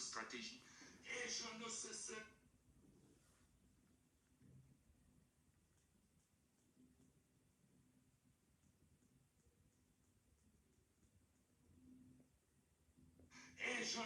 stratégie. Et je ne cesse. Et je...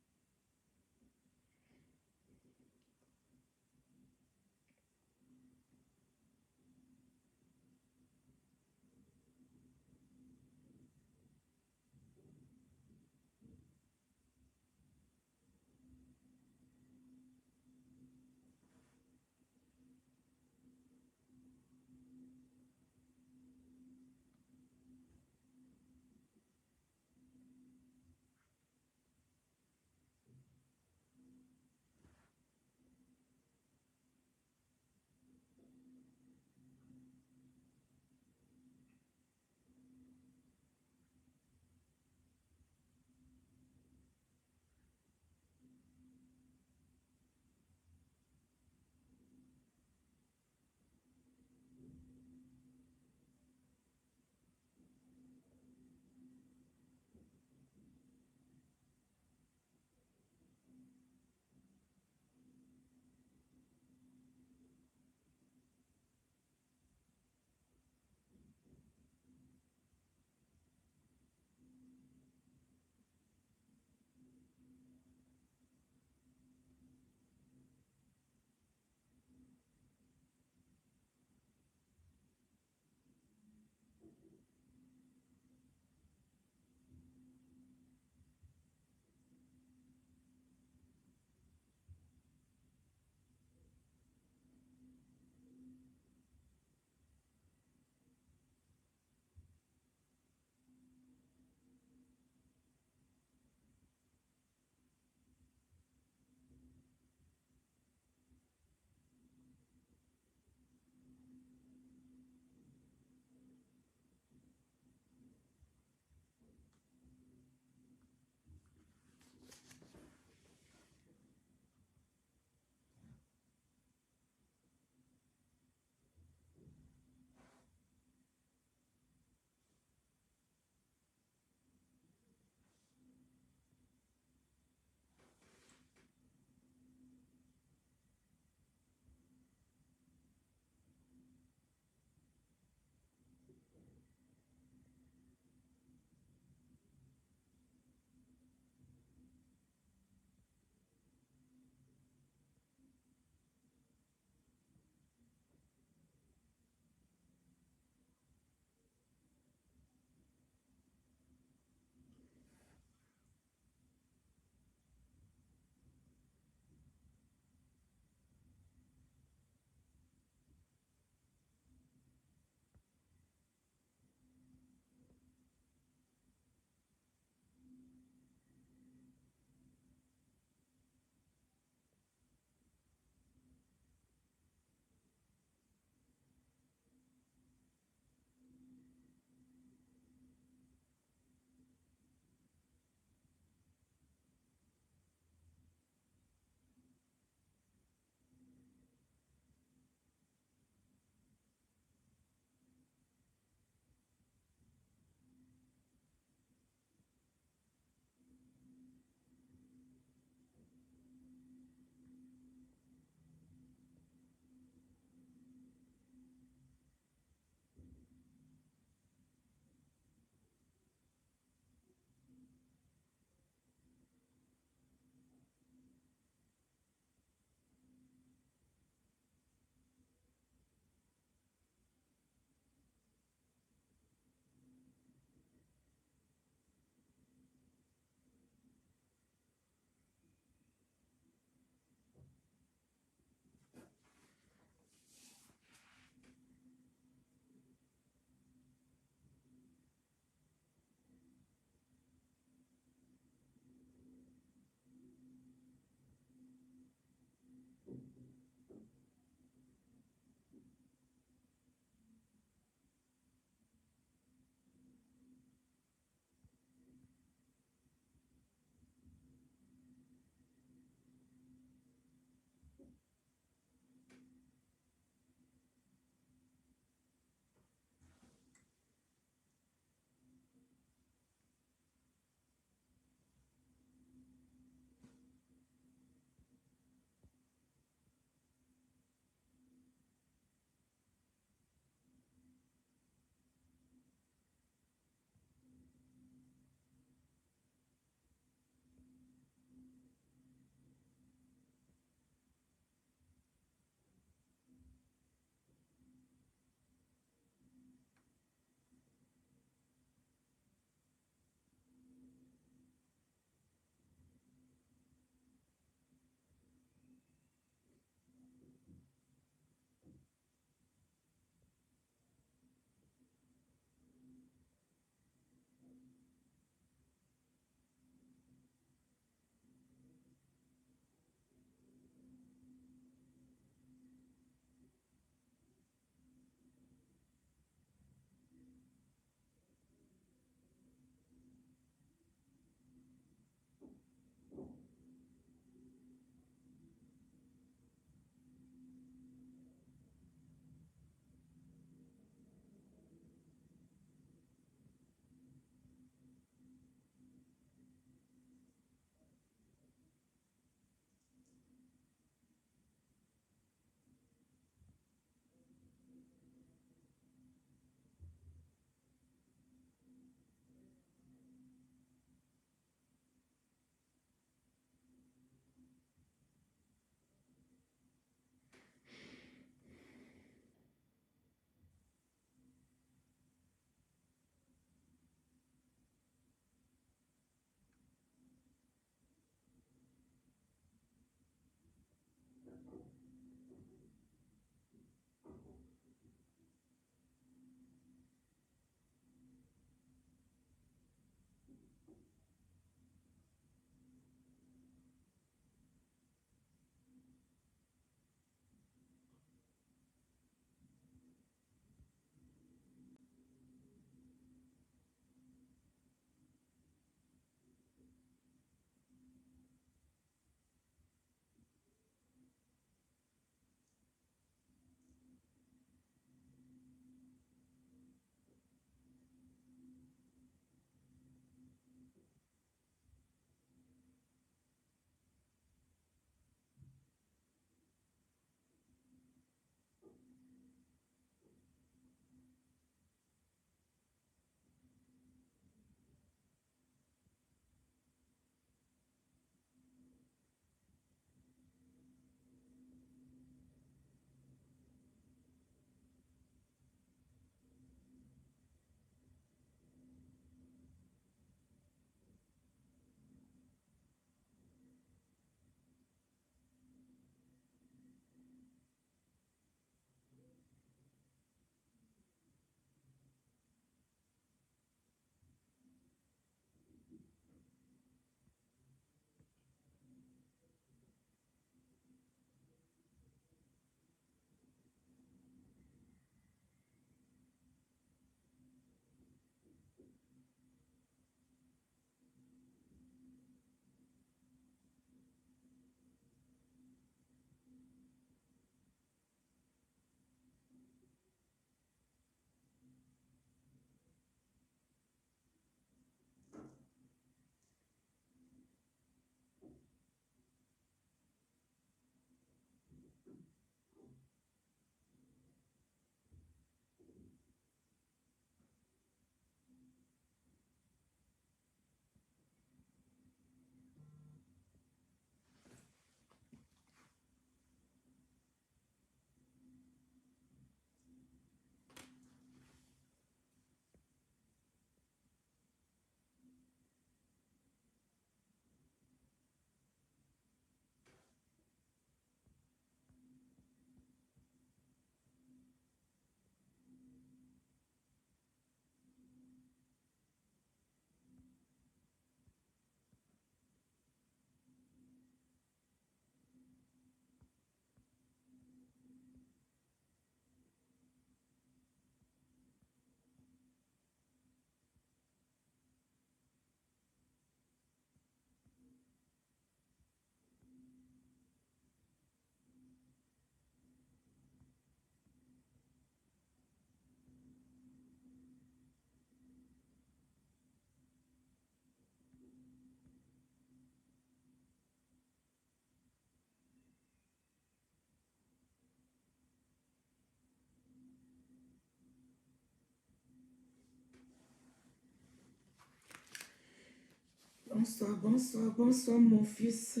Bonsoir, bonsoir, bonsoir mon fils.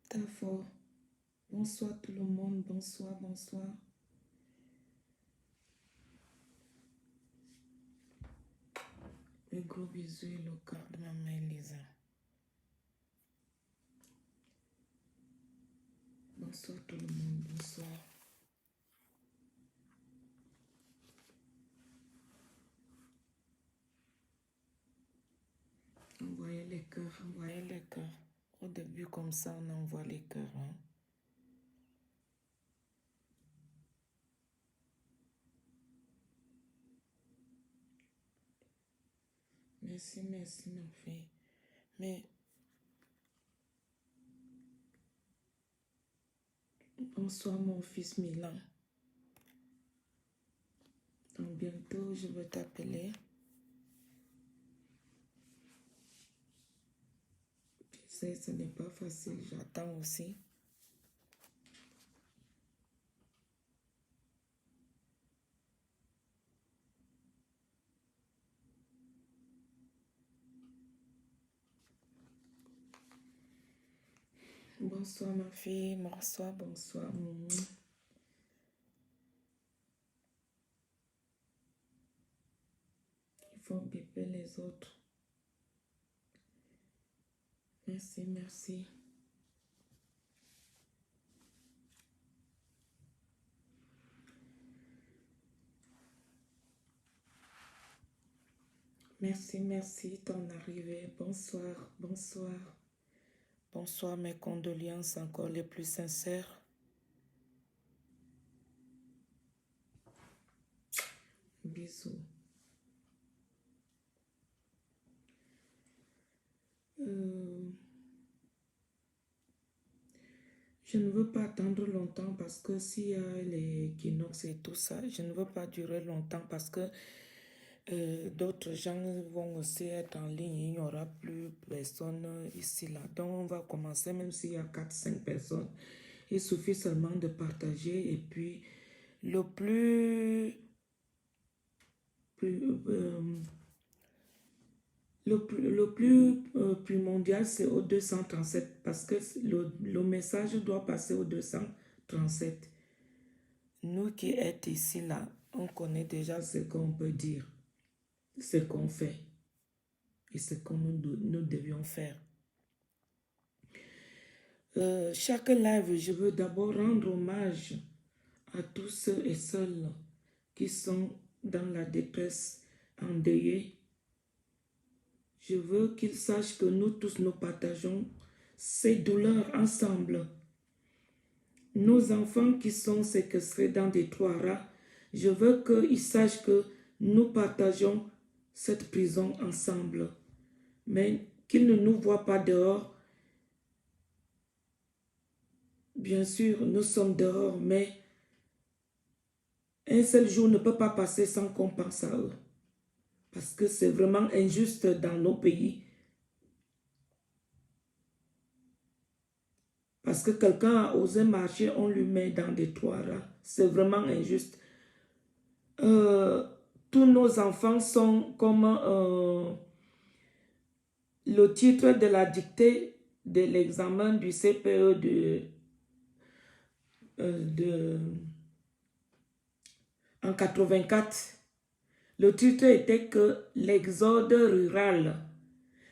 Tafo. Bonsoir tout le monde, bonsoir, bonsoir. Un gros bisou et le cœur de maman Elisa. Bonsoir tout le monde, bonsoir. Envoyez les cœurs, envoyez les cœurs. Au début, comme ça, on envoie les cœurs. Hein. Merci, merci, ma fille. Mais, bonsoir, mon fils Milan. Donc, bientôt, je vais t'appeler. Tu sais, ce n'est pas facile, j'attends aussi. Bonsoir ma fille, bonsoir, bonsoir. Il faut biper les autres. Merci, merci. Merci, merci, ton arrivée. Bonsoir, bonsoir. Bonsoir, mes condoléances encore les plus sincères. Bisous. Je ne veux pas attendre longtemps parce que s'il y a les équinoxes et tout ça, je ne veux pas durer longtemps parce que d'autres gens vont aussi être en ligne. Il n'y aura plus personne ici, là. Donc, on va commencer même s'il y a 4-5 personnes. Il suffit seulement de partager et puis le plus primordial, c'est au 237 parce que le message doit passer au 237. Nous qui sommes ici, là, on connaît déjà ce qu'on peut dire, ce qu'on fait et ce que nous devions faire. Chaque live, je veux d'abord rendre hommage à tous ceux et celles qui sont dans la détresse, endeuillés. Je veux qu'ils sachent que nous tous, nous partageons ces douleurs ensemble. Nos enfants qui sont séquestrés dans des trous rats, je veux qu'ils sachent que nous partageons cette prison ensemble. Mais qu'ils ne nous voient pas dehors. Bien sûr, nous sommes dehors, mais un seul jour ne peut pas passer sans qu'on pense à eux. Parce que c'est vraiment injuste dans nos pays. Parce que quelqu'un a osé marcher, on lui met dans des trous rats. C'est vraiment injuste. Tous nos enfants sont comme le titre de la dictée de l'examen du CPE en 84. Le titre était que l'exode rural.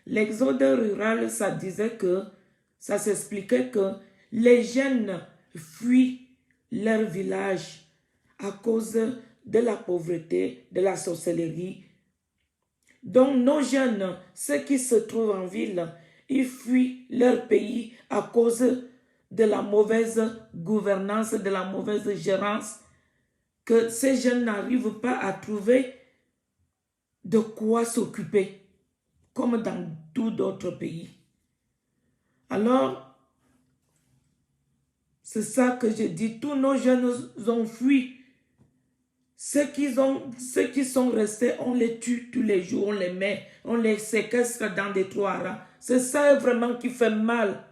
L'exode rural, ça disait que, ça s'expliquait que les jeunes fuient leur village à cause de la pauvreté, de la sorcellerie. Donc nos jeunes, ceux qui se trouvent en ville, ils fuient leur pays à cause de la mauvaise gouvernance, de la mauvaise gérance, que ces jeunes n'arrivent pas à trouver de quoi s'occuper, comme dans tous d'autres pays. Alors, c'est ça que je dis, tous nos jeunes ont fui. Ceux qui sont restés, on les tue tous les jours, on les met, on les séquestre dans des trous rats. C'est ça vraiment qui fait mal.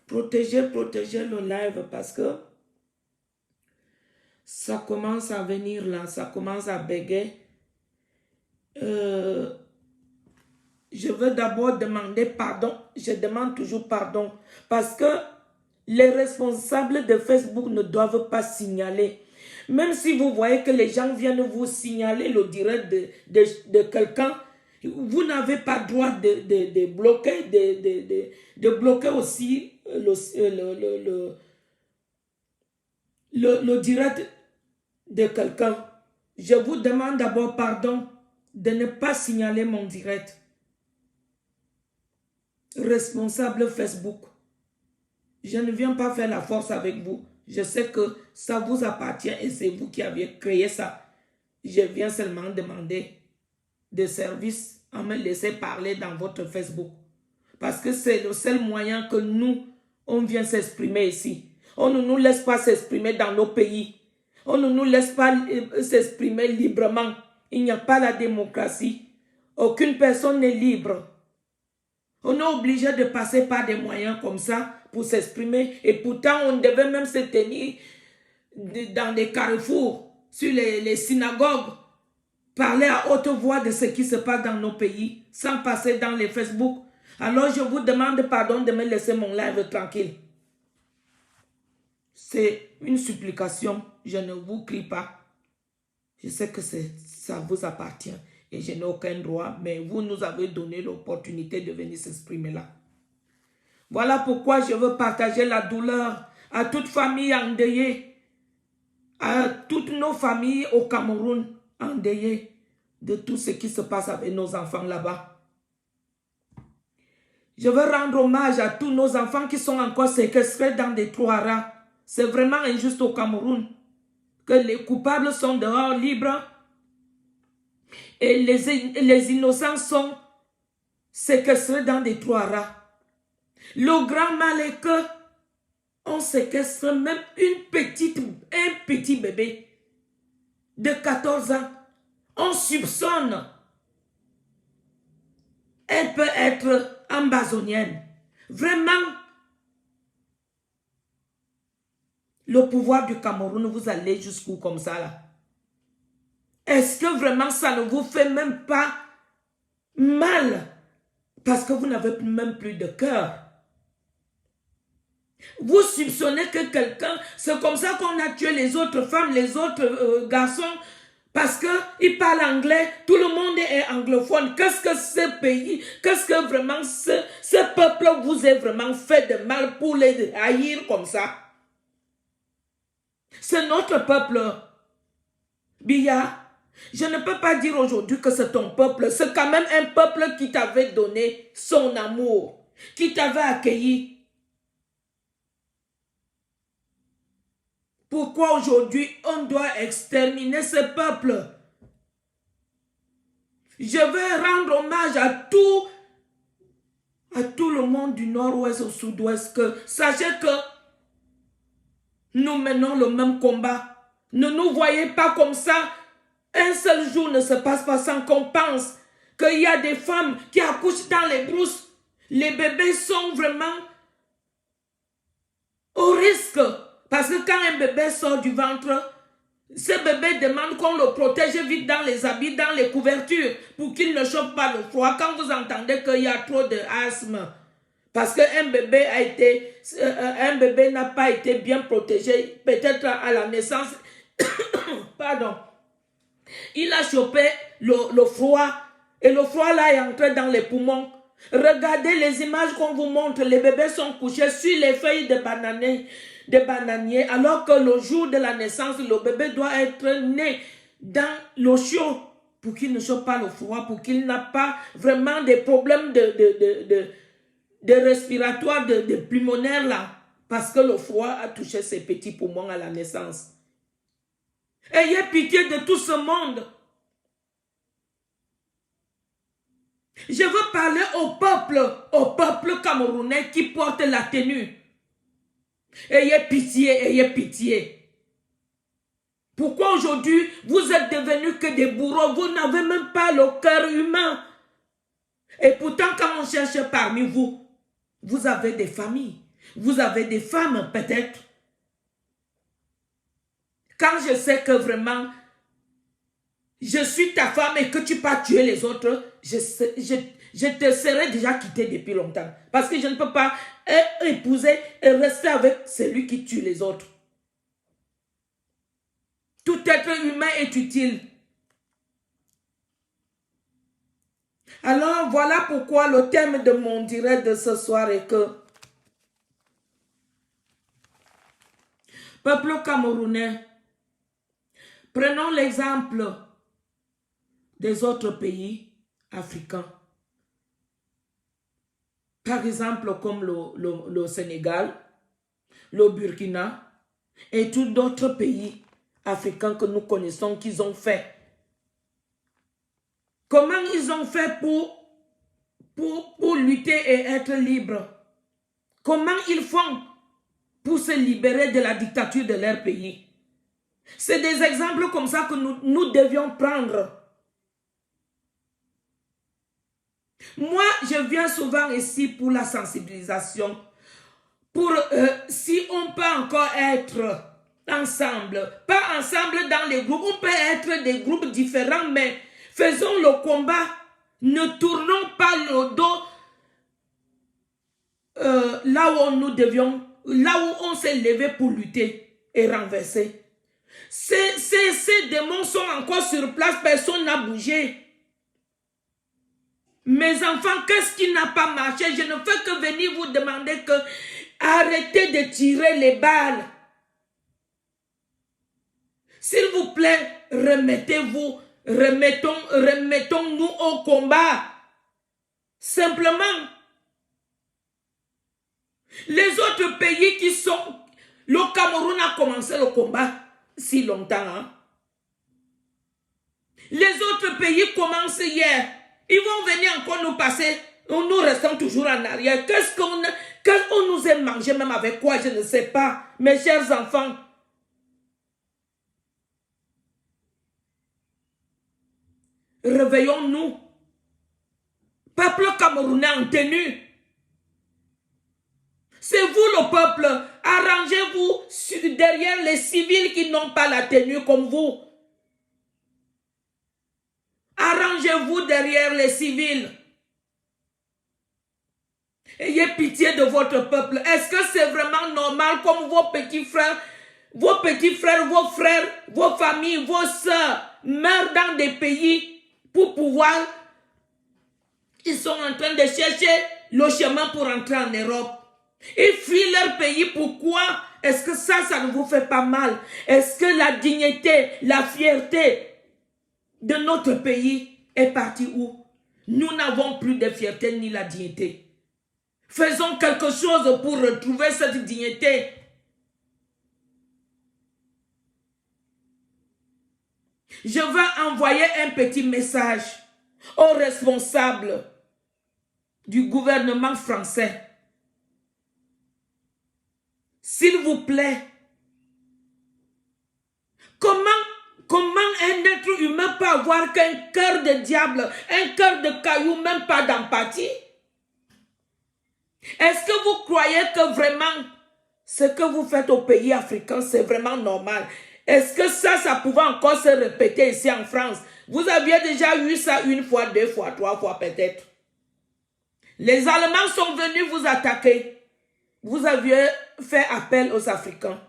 Protégez le live parce que ça commence à venir là, ça commence à bégayer. je veux d'abord demander pardon. Je demande toujours pardon parce que les responsables de Facebook ne doivent pas signaler. Même si vous voyez que les gens viennent vous signaler le direct de quelqu'un, vous n'avez pas droit de bloquer, de bloquer aussi le direct de quelqu'un. Je vous demande d'abord pardon de ne pas signaler mon direct. Responsable Facebook, je ne viens pas faire la force avec vous. Je sais que ça vous appartient et c'est vous qui avez créé ça. Je viens seulement demander des services à me laisser parler dans votre Facebook. Parce que c'est le seul moyen que nous, on vient s'exprimer ici. On ne nous laisse pas s'exprimer dans nos pays. On ne nous laisse pas s'exprimer librement. Il n'y a pas la démocratie. Aucune personne n'est libre. On est obligé de passer par des moyens comme ça pour s'exprimer. Et pourtant, on devait même se tenir dans les carrefours, sur les synagogues, parler à haute voix de ce qui se passe dans nos pays, sans passer dans les Facebook. Alors, je vous demande pardon de me laisser mon live tranquille. C'est une supplication. Je ne vous crie pas. Je sais que ça vous appartient. Et je n'ai aucun droit, mais vous nous avez donné l'opportunité de venir s'exprimer là. Voilà pourquoi je veux partager la douleur à toute famille endeuillée, à toutes nos familles au Cameroun endeuillées de tout ce qui se passe avec nos enfants là-bas. Je veux rendre hommage à tous nos enfants qui sont encore séquestrés dans des trous à rats. C'est vraiment injuste au Cameroun que les coupables sont dehors libres et les innocents sont séquestrés dans des trous à rats. Le grand mal est que on séquestre même un petit bébé de 14 ans. On soupçonne. Elle peut être amazonienne. Vraiment, le pouvoir du Cameroun, vous allez jusqu'où comme ça là? Est-ce que vraiment ça ne vous fait même pas mal? Parce que vous n'avez même plus de cœur. Vous soupçonnez que quelqu'un, c'est comme ça qu'on a tué les autres femmes, les autres garçons, parce qu'ils parlent anglais, tout le monde est anglophone. Qu'est-ce que ce pays, qu'est-ce que vraiment ce peuple vous a vraiment fait de mal pour les haïr comme ça? C'est notre peuple. Biya, je ne peux pas dire aujourd'hui que c'est ton peuple. C'est quand même un peuple qui t'avait donné son amour, qui t'avait accueilli. Pourquoi aujourd'hui on doit exterminer ce peuple? Je veux rendre hommage à tout le monde du nord-ouest au sud-ouest que sachez que nous menons le même combat. Ne nous voyez pas comme ça. Un seul jour ne se passe pas sans qu'on pense qu'il y a des femmes qui accouchent dans les brousses. Les bébés sont vraiment au risque. Parce que quand un bébé sort du ventre, ce bébé demande qu'on le protège vite dans les habits, dans les couvertures, pour qu'il ne chope pas le froid. Quand vous entendez qu'il y a trop d'asthme, parce qu'un bébé n'a pas été bien protégé, peut-être à la naissance, pardon, il a chopé le froid, et le froid là est entré dans les poumons. Regardez les images qu'on vous montre, les bébés sont couchés sur les feuilles de bananier, alors que le jour de la naissance, le bébé doit être né dans l'eau chaude pour qu'il ne chope pas le froid, pour qu'il n'ait pas vraiment des problèmes de respiratoire, de pulmonaire là, parce que le froid a touché ses petits poumons à la naissance. Ayez pitié de tout ce monde. Je veux parler au peuple camerounais qui porte la tenue. Ayez pitié, ayez pitié. Pourquoi aujourd'hui vous êtes devenus que des bourreaux? Vous n'avez même pas le cœur humain. Et pourtant quand on cherche parmi vous, vous avez des familles. Vous avez des femmes peut-être. Quand je sais que vraiment je suis ta femme et que tu peux tuer les autres, je je te serais déjà quitté depuis longtemps. Parce que je ne peux pas épouser et rester avec celui qui tue les autres. Tout être humain est utile. Alors voilà pourquoi le thème de mon direct de ce soir est que peuple camerounais, prenons l'exemple des autres pays africains. Par exemple, comme le Sénégal, le Burkina et tous d'autres pays africains que nous connaissons qu'ils ont fait. Comment ils ont fait pour lutter et être libres? Comment ils font pour se libérer de la dictature de leur pays? C'est des exemples comme ça que nous devions prendre. Moi, je viens souvent ici pour la sensibilisation. Pour si on peut encore être ensemble. Pas ensemble dans les groupes. On peut être des groupes différents, mais faisons le combat. Ne tournons pas le dos là où on s'est levé pour lutter et renverser. Ces démons sont encore sur place, personne n'a bougé. Mes enfants, qu'est-ce qui n'a pas marché? Je ne fais que venir vous demander que arrêtez de tirer les balles. S'il vous plaît, remettez-vous, remettons-nous au combat. Simplement. Les autres pays qui sont... Le Cameroun a commencé le combat si longtemps. Hein? Les autres pays commencent hier. Ils vont venir encore nous passer. Nous restons toujours en arrière. Qu'est-ce qu'on nous a mangé, même avec quoi, je ne sais pas. Mes chers enfants. Réveillons-nous. Peuple camerounais en tenue. C'est vous le peuple. Arrangez-vous derrière les civils qui n'ont pas la tenue comme vous. Arrangez-vous derrière les civils. Ayez pitié de votre peuple. Est-ce que c'est vraiment normal comme vos petits frères, vos frères, vos familles, vos sœurs meurent dans des pays pour pouvoir... Ils sont en train de chercher le chemin pour entrer en Europe. Ils fuient leur pays. Pourquoi? Est-ce que ça ne vous fait pas mal? Est-ce que la dignité, la fierté de notre pays est partie où? Nous n'avons plus de fierté ni la dignité. Faisons quelque chose pour retrouver cette dignité. Je veux envoyer un petit message aux responsables du gouvernement français. S'il vous plaît, comment un être humain peut avoir qu'un cœur de diable, un cœur de caillou, même pas d'empathie? Est-ce que vous croyez que vraiment ce que vous faites au pays africain, c'est vraiment normal? Est-ce que ça pouvait encore se répéter ici en France? Vous aviez déjà eu ça une fois, deux fois, trois fois peut-être. Les Allemands sont venus vous attaquer. Vous aviez fait appel aux Africains.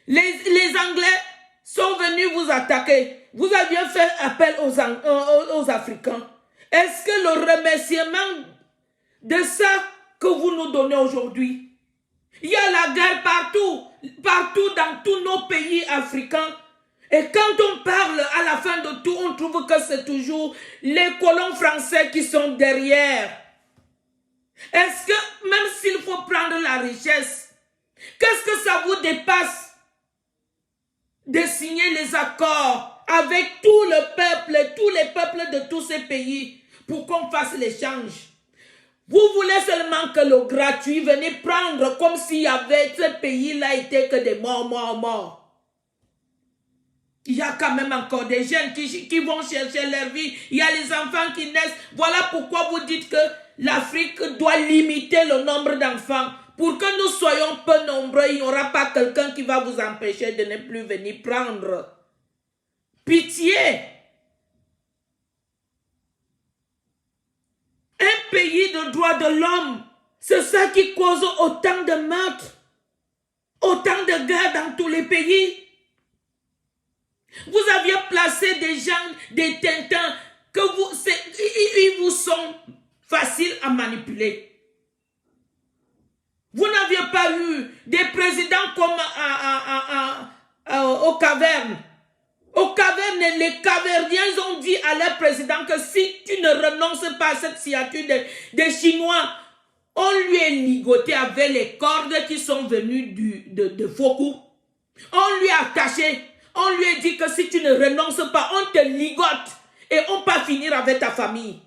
Les Anglais sont venus vous attaquer. Vous aviez fait appel aux Africains. Est-ce que le remerciement de ça que vous nous donnez aujourd'hui? Il y a la guerre partout dans tous nos pays africains. Et quand on parle à la fin de tout, on trouve que c'est toujours les colons français qui sont derrière. Est-ce que même s'il faut prendre la richesse, qu'est-ce que ça vous dépasse de signer les accords avec tout le peuple, tous les peuples de tous ces pays pour qu'on fasse l'échange? Vous voulez seulement que le gratuit venez prendre comme s'il y avait ce pays-là était que des morts. Il y a quand même encore des jeunes qui vont chercher leur vie. Il y a les enfants qui naissent. Voilà pourquoi vous dites que l'Afrique doit limiter le nombre d'enfants. Pour que nous soyons peu nombreux, il n'y aura pas quelqu'un qui va vous empêcher de ne plus venir prendre. Pitié! pays de droits de l'homme. C'est ça qui cause autant de meurtres, autant de guerres dans tous les pays. Vous aviez placé des gens, des tintins, ils vous sont faciles à manipuler. Vous n'aviez pas eu des présidents comme aux cavernes. Aux cavernes, les caverdiens ont dit à leur président que si tu ne renonces pas à cette signature des Chinois, on lui est ligoté avec les cordes qui sont venues de Fokou. On lui a attaché. On lui a dit que si tu ne renonces pas, on te ligote et on va finir avec ta famille.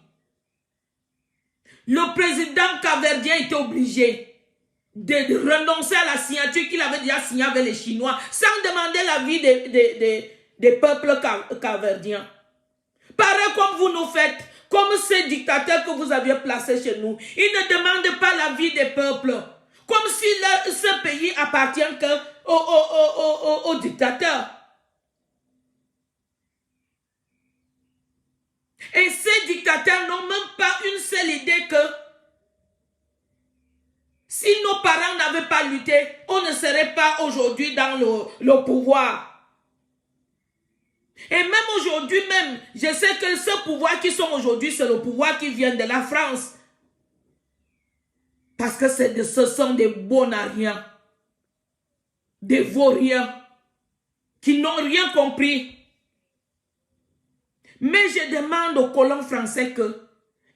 Le président capverdien était obligé de renoncer à la signature qu'il avait déjà signée avec les Chinois sans demander l'avis des peuples capverdiens. Pareil comme vous nous faites, comme ces dictateurs que vous aviez placés chez nous. Ils ne demandent pas l'avis des peuples. Comme si ce pays appartient aux dictateurs. Et ces dictateurs n'ont même pas une seule idée que si nos parents n'avaient pas lutté, on ne serait pas aujourd'hui dans le pouvoir. Et même aujourd'hui même, je sais que ce pouvoir qui sont aujourd'hui, c'est le pouvoir qui vient de la France. Parce que ce sont des bonariens, des vauriens, qui n'ont rien compris. Mais je demande aux colons français que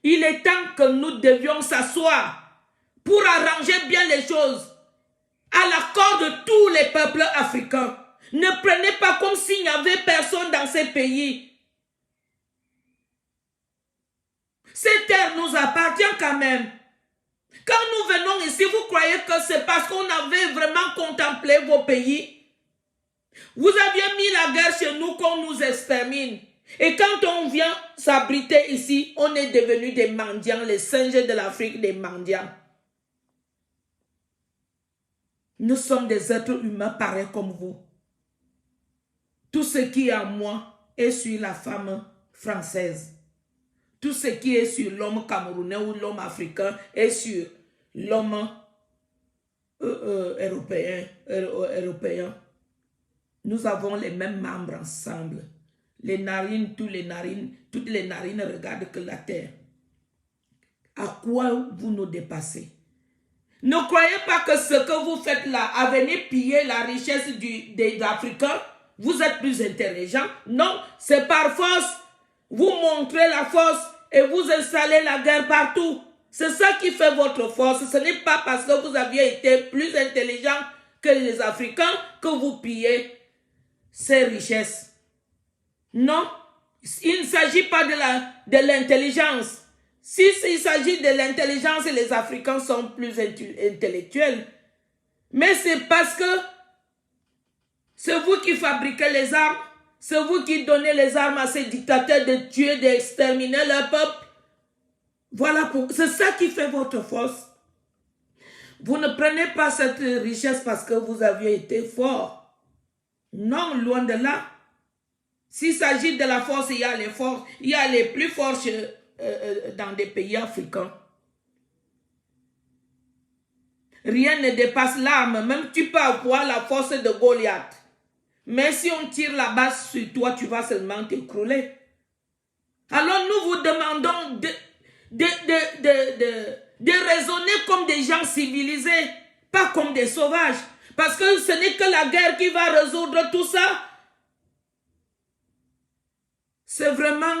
il est temps que nous devions s'asseoir pour arranger bien les choses à l'accord de tous les peuples africains. Ne prenez pas comme s'il n'y avait personne dans ces pays. Ces terres nous appartiennent quand même. Quand nous venons ici, vous croyez que c'est parce qu'on avait vraiment contemplé vos pays? Vous aviez mis la guerre chez nous qu'on nous extermine. Et quand on vient s'abriter ici, on est devenus des mendiants, les singes de l'Afrique, des mendiants. Nous sommes des êtres humains pareils comme vous. Tout ce qui est en moi est sur la femme française. Tout ce qui est sur l'homme camerounais ou l'homme africain est sur l'homme européen. Nous avons les mêmes membres ensemble. Les narines, toutes les narines regardent que la terre. À quoi vous nous dépassez? Ne croyez pas que ce que vous faites là, à venir piller la richesse des Africains, vous êtes plus intelligent. Non, c'est par force. Vous montrez la force et vous installez la guerre partout. C'est ça qui fait votre force. Ce n'est pas parce que vous aviez été plus intelligent que les Africains que vous pillez ces richesses. Non, il ne s'agit pas de l'intelligence. Si il s'agit de l'intelligence, les Africains sont plus intellectuels. Mais c'est parce que c'est vous qui fabriquez les armes, c'est vous qui donnez les armes à ces dictateurs de tuer, d'exterminer leur peuple. Voilà, c'est ça qui fait votre force. Vous ne prenez pas cette richesse parce que vous aviez été fort. Non, loin de là. S'il s'agit de la force, il y a les forces, il y a les plus forts dans des pays africains. Rien ne dépasse l'arme, même tu peux avoir la force de Goliath. Mais si on tire la basse sur toi, tu vas seulement t'écrouler. Alors nous vous demandons de raisonner comme des gens civilisés, pas comme des sauvages. Parce que ce n'est que la guerre qui va résoudre tout ça. C'est vraiment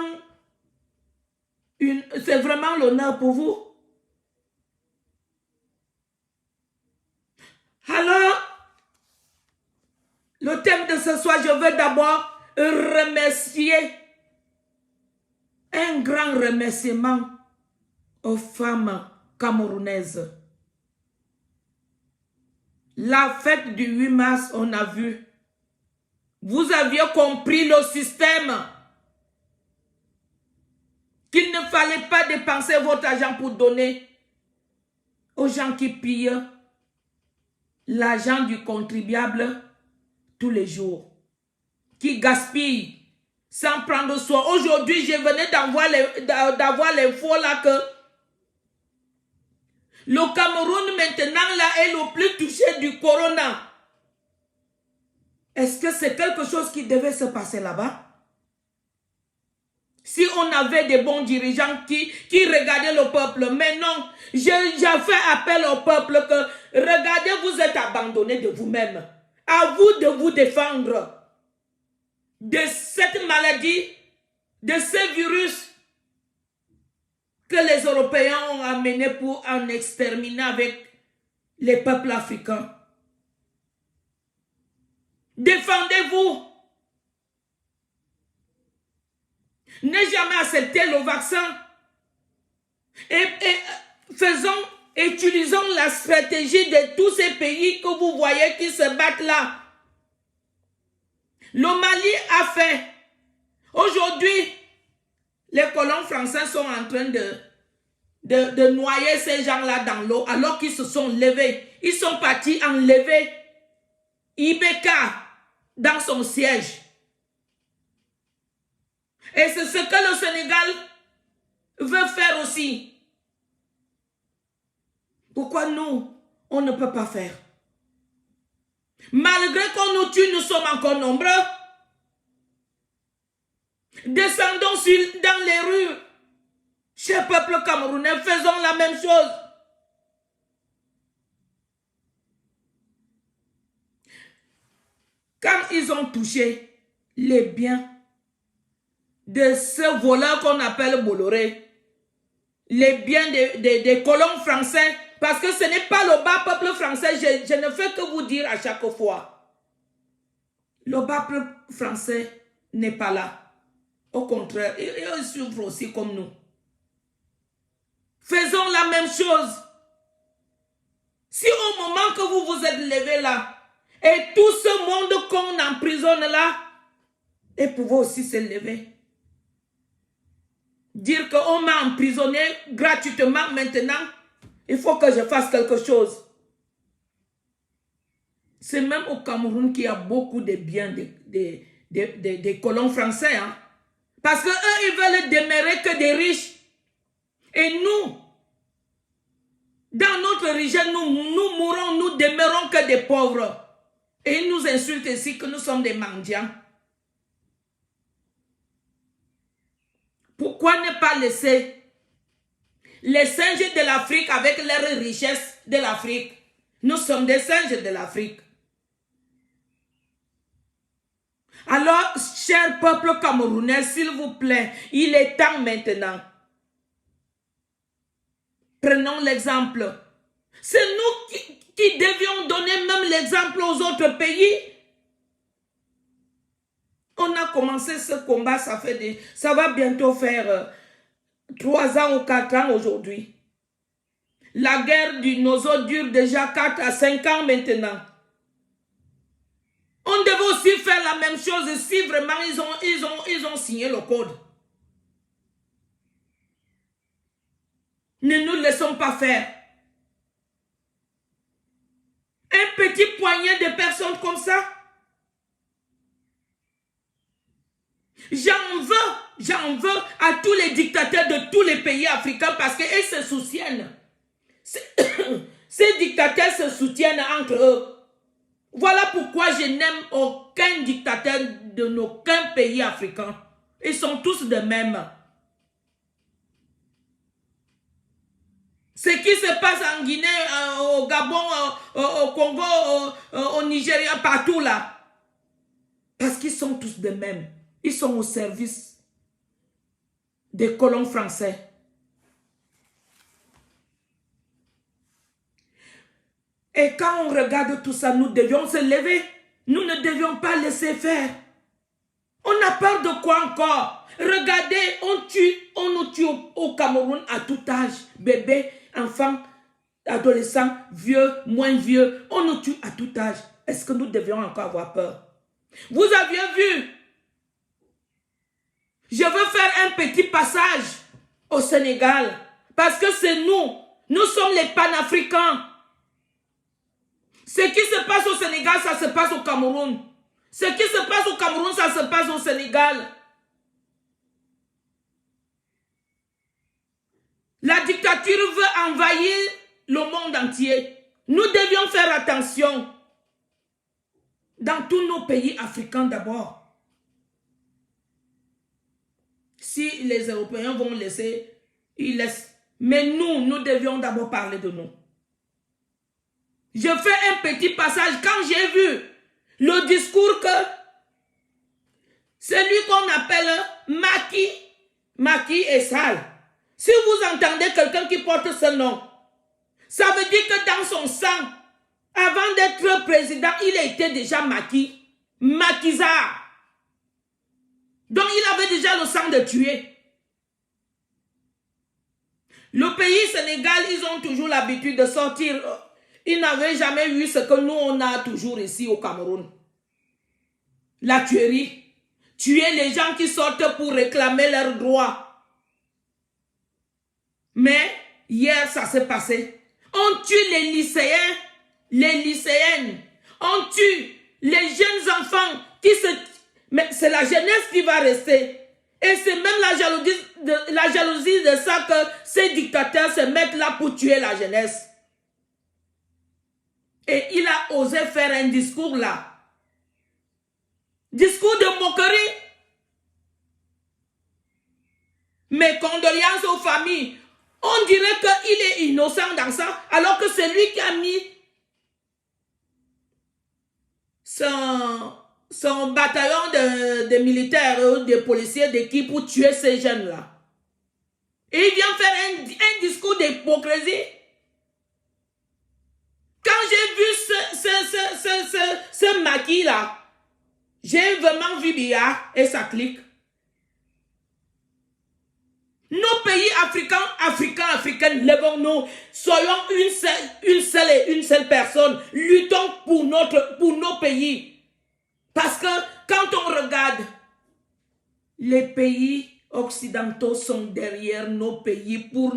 l'honneur pour vous. Alors, le thème de ce soir, je veux d'abord remercier, un grand remerciement aux femmes camerounaises. La fête du 8 mars, on a vu. Vous aviez compris le système. Qu'il ne fallait pas dépenser votre argent pour donner aux gens qui pillent l'argent du contribuable tous les jours. Qui gaspillent sans prendre soin. Aujourd'hui, je venais d'avoir l'info là que Le Cameroun maintenant là est le plus touché du corona. Est-ce que c'est quelque chose qui devait se passer là-bas? Si on avait des bons dirigeants qui regardaient le peuple. Mais non, j'ai fait appel au peuple que regardez, vous êtes abandonnés de vous-même. À vous de vous défendre de cette maladie, de ce virus que les Européens ont amené pour en exterminer avec les peuples africains. Défendez-vous. Ne jamais accepter le vaccin. Et utilisons la stratégie de tous ces pays que vous voyez qui se battent là. Le Mali a fait. Aujourd'hui, les colons français sont en train de noyer ces gens-là dans l'eau alors qu'ils se sont levés. Ils sont partis enlever Ibeka dans son siège. Et c'est ce que le Sénégal veut faire aussi. Pourquoi nous, on ne peut pas faire? Malgré qu'on nous tue, nous sommes encore nombreux. Descendons dans les rues. Cher peuple camerounais, faisons la même chose. Quand ils ont touché les biens de ce voleur qu'on appelle Bolloré, les biens des colons français, parce que ce n'est pas le bas peuple français, je ne fais que vous dire à chaque fois. Le bas peuple français n'est pas là. Au contraire, ils souffrent aussi comme nous. Faisons la même chose. Si au moment que vous vous êtes levé là, et tout ce monde qu'on emprisonne là, et pouvez aussi se lever. Dire qu'on m'a emprisonné gratuitement maintenant, il faut que je fasse quelque chose. C'est même au Cameroun qu'il y a beaucoup de biens des colons français. Hein? Parce qu'eux, ils veulent demeurer que des riches. Et nous, dans notre région, nous mourons, nous demeurons que des pauvres. Et ils nous insultent ici que nous sommes des mendiants. Pourquoi ne pas laisser les singes de l'Afrique avec leurs richesses de l'Afrique? Nous sommes des singes de l'Afrique. Alors, cher peuple camerounais, s'il vous plaît, il est temps maintenant. Prenons l'exemple. C'est nous qui devions donner même l'exemple aux autres pays. On a commencé ce combat, ça va bientôt faire 3 ans ou 4 ans aujourd'hui. La guerre du Nozo dure déjà 4 à 5 ans maintenant. On devait aussi faire la même chose si vraiment ils ont signé le code. Ne nous laissons pas faire. Un petit poignet de personnes comme ça. J'en veux à tous les dictateurs de tous les pays africains parce qu'ils se soutiennent. Ces dictateurs se soutiennent entre eux. Voilà pourquoi je n'aime aucun dictateur de aucun pays africain. Ils sont tous de même. Ce qui se passe en Guinée, au Gabon, au Congo, au Nigeria, partout là. Parce qu'ils sont tous de même. Ils sont au service des colons français. Et quand on regarde tout ça, nous devions se lever. Nous ne devions pas laisser faire. On a peur de quoi encore? Regardez, on nous tue au Cameroun à tout âge. Bébé, enfant, adolescent, vieux, moins vieux. On nous tue à tout âge. Est-ce que nous devions encore avoir peur? Vous aviez vu? Je veux faire un petit passage au Sénégal. Parce que c'est nous. Nous sommes les panafricains. Ce qui se passe au Sénégal, ça se passe au Cameroun. Ce qui se passe au Cameroun, ça se passe au Sénégal. La dictature veut envahir le monde entier. Nous devions faire attention dans tous nos pays africains d'abord. Si les Européens vont laisser, ils laissent. Mais nous devions d'abord parler de nous. Je fais un petit passage. Quand j'ai vu le discours que celui qu'on appelle Macky Sall, si vous entendez quelqu'un qui porte ce nom, ça veut dire que dans son sang, avant d'être président, il était déjà Macky Sall. Donc il avait déjà le sang de tuer. Le pays Sénégal, ils ont toujours l'habitude de sortir. Ils n'avaient jamais eu ce que nous, on a toujours ici au Cameroun. La tuerie. Tuer les gens qui sortent pour réclamer leurs droits. Mais hier, ça s'est passé. On tue les lycéens, les lycéennes. On tue les jeunes enfants qui se... Mais c'est la jeunesse qui va rester. Et c'est même la jalousie de ça que ces dictateurs se mettent là pour tuer la jeunesse. Et il a osé faire un discours là. Discours de moquerie. Mes condoléances aux familles. On dirait qu'il est innocent dans ça, alors que c'est lui qui a mis son bataillon de militaires, de policiers, d'équipe pour tuer ces jeunes-là. Et il vient faire un discours d'hypocrisie. Quand j'ai vu ce Macky-là, j'ai vraiment vu Biya et sa clique. Nos pays africains, levons-nous, soyons une seule personne, luttons pour nos pays. Parce que quand on regarde, les pays occidentaux sont derrière nos pays pour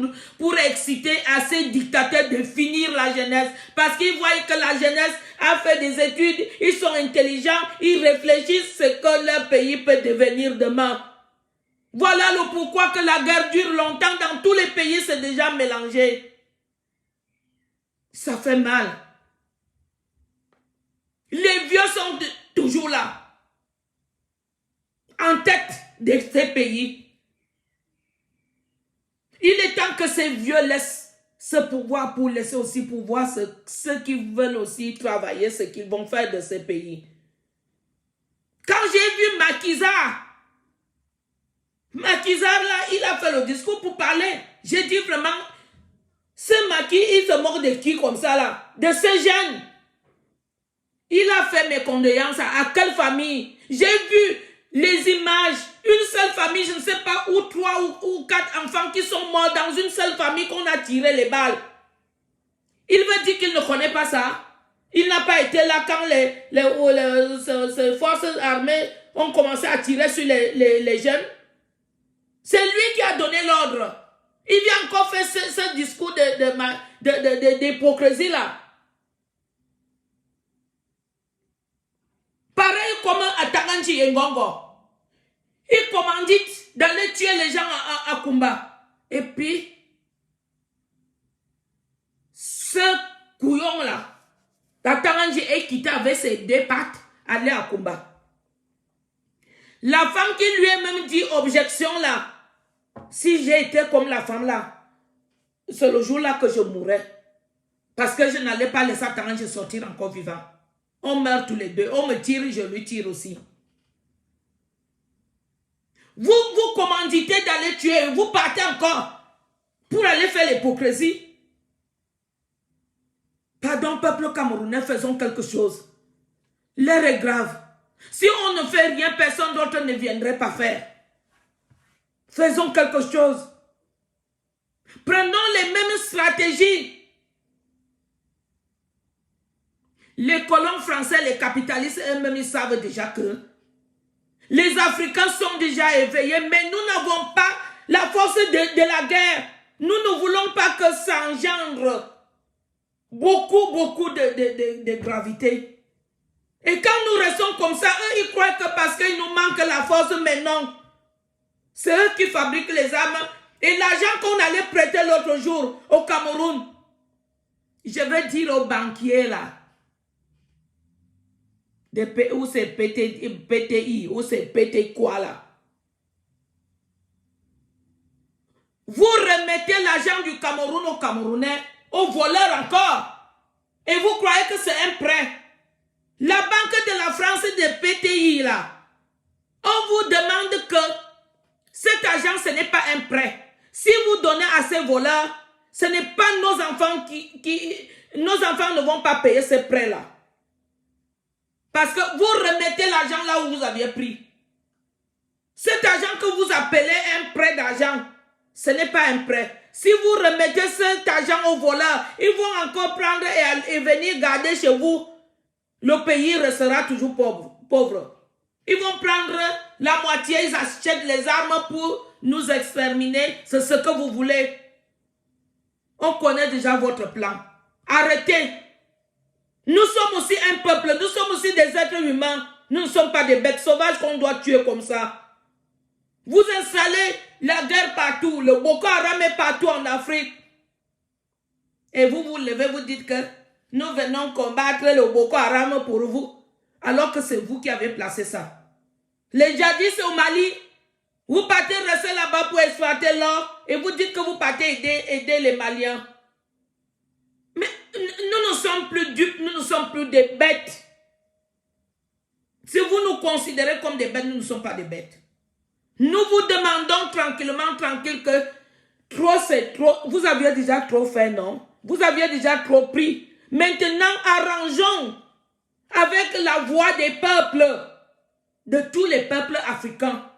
exciter à ces dictateurs de finir la jeunesse. Parce qu'ils voient que la jeunesse a fait des études, ils sont intelligents, ils réfléchissent ce que leur pays peut devenir demain. Voilà le pourquoi que la guerre dure longtemps dans tous les pays, c'est déjà mélangé. Ça fait mal. Les vieux sont toujours là, en tête de ces pays. Il est temps que ces vieux laissent ce pouvoir pour laisser aussi pouvoir ceux qui veulent aussi travailler, ce qu'ils vont faire de ces pays. Quand j'ai vu Macky Sall là, il a fait le discours pour parler. J'ai dit vraiment, ce Macky, il se moque de qui comme ça là? De ces jeunes. Il a fait mes condoléances à quelle famille? J'ai vu les images, une seule famille, je ne sais pas, ou 3 ou 4 enfants qui sont morts dans une seule famille qu'on a tiré les balles. Il veut dire qu'il ne connaît pas ça. Il n'a pas été là quand les forces armées ont commencé à tirer sur les jeunes. C'est lui qui a donné l'ordre. Il vient encore faire ce discours d'hypocrisie là. Pareil comme à Tanganji et Ngongo. Il commandite d'aller tuer les gens à Kumba. Et puis, ce couillon là, Tanganji est quitté avec ses 2 pattes, aller à Kumba. La femme qui lui a même dit objection là, si j'ai été comme la femme là, c'est le jour là que je mourrais. Parce que je n'allais pas laisser Tanganji sortir encore vivant. On meurt tous les deux. On me tire, je lui tire aussi. Vous commanditez d'aller tuer, vous partez encore pour aller faire l'hypocrisie. Pardon, peuple camerounais, faisons quelque chose. L'heure est grave. Si on ne fait rien, personne d'autre ne viendrait pas faire. Faisons quelque chose. Prenons les mêmes stratégies. Les colons français, les capitalistes, eux-mêmes, ils savent déjà que les Africains sont déjà éveillés, mais nous n'avons pas la force de la guerre. Nous ne voulons pas que ça engendre beaucoup de gravité. Et quand nous restons comme ça, eux, ils croient que parce qu'il nous manque la force, mais non. C'est eux qui fabriquent les armes. Et l'argent qu'on allait prêter l'autre jour au Cameroun, Je vais dire aux banquiers là, ou c'est PTI, ou c'est PT quoi là. Vous remettez l'argent du Cameroun aux Camerounais, aux voleurs encore. Et vous croyez que c'est un prêt. La Banque de la France de PTI là, on vous demande que cet argent, ce n'est pas un prêt. Si vous donnez à ces voleurs, ce n'est pas nos enfants nos enfants ne vont pas payer ces prêts-là. Parce que vous remettez l'argent là où vous aviez pris. Cet argent que vous appelez un prêt d'argent, ce n'est pas un prêt. Si vous remettez cet argent aux voleurs, ils vont encore prendre et venir garder chez vous. Le pays restera toujours pauvre. Ils vont prendre la moitié, ils achètent les armes pour nous exterminer. C'est ce que vous voulez. On connaît déjà votre plan. Arrêtez. Nous sommes aussi un peuple, nous sommes aussi des êtres humains. Nous ne sommes pas des bêtes sauvages qu'on doit tuer comme ça. Vous installez la guerre partout, le Boko Haram est partout en Afrique. Et vous vous levez, vous dites que nous venons combattre le Boko Haram pour vous, alors que c'est vous qui avez placé ça. Les djihadistes au Mali, vous partez rester là-bas pour exploiter l'or et vous dites que vous partez aider les Maliens. Mais nous ne sommes plus dupes, nous ne sommes plus des bêtes. Si vous nous considérez comme des bêtes, nous ne sommes pas des bêtes. Nous vous demandons tranquille que trop c'est trop. Vous aviez déjà trop fait, non? Vous aviez déjà trop pris. Maintenant, arrangeons avec la voix des peuples, de tous les peuples africains.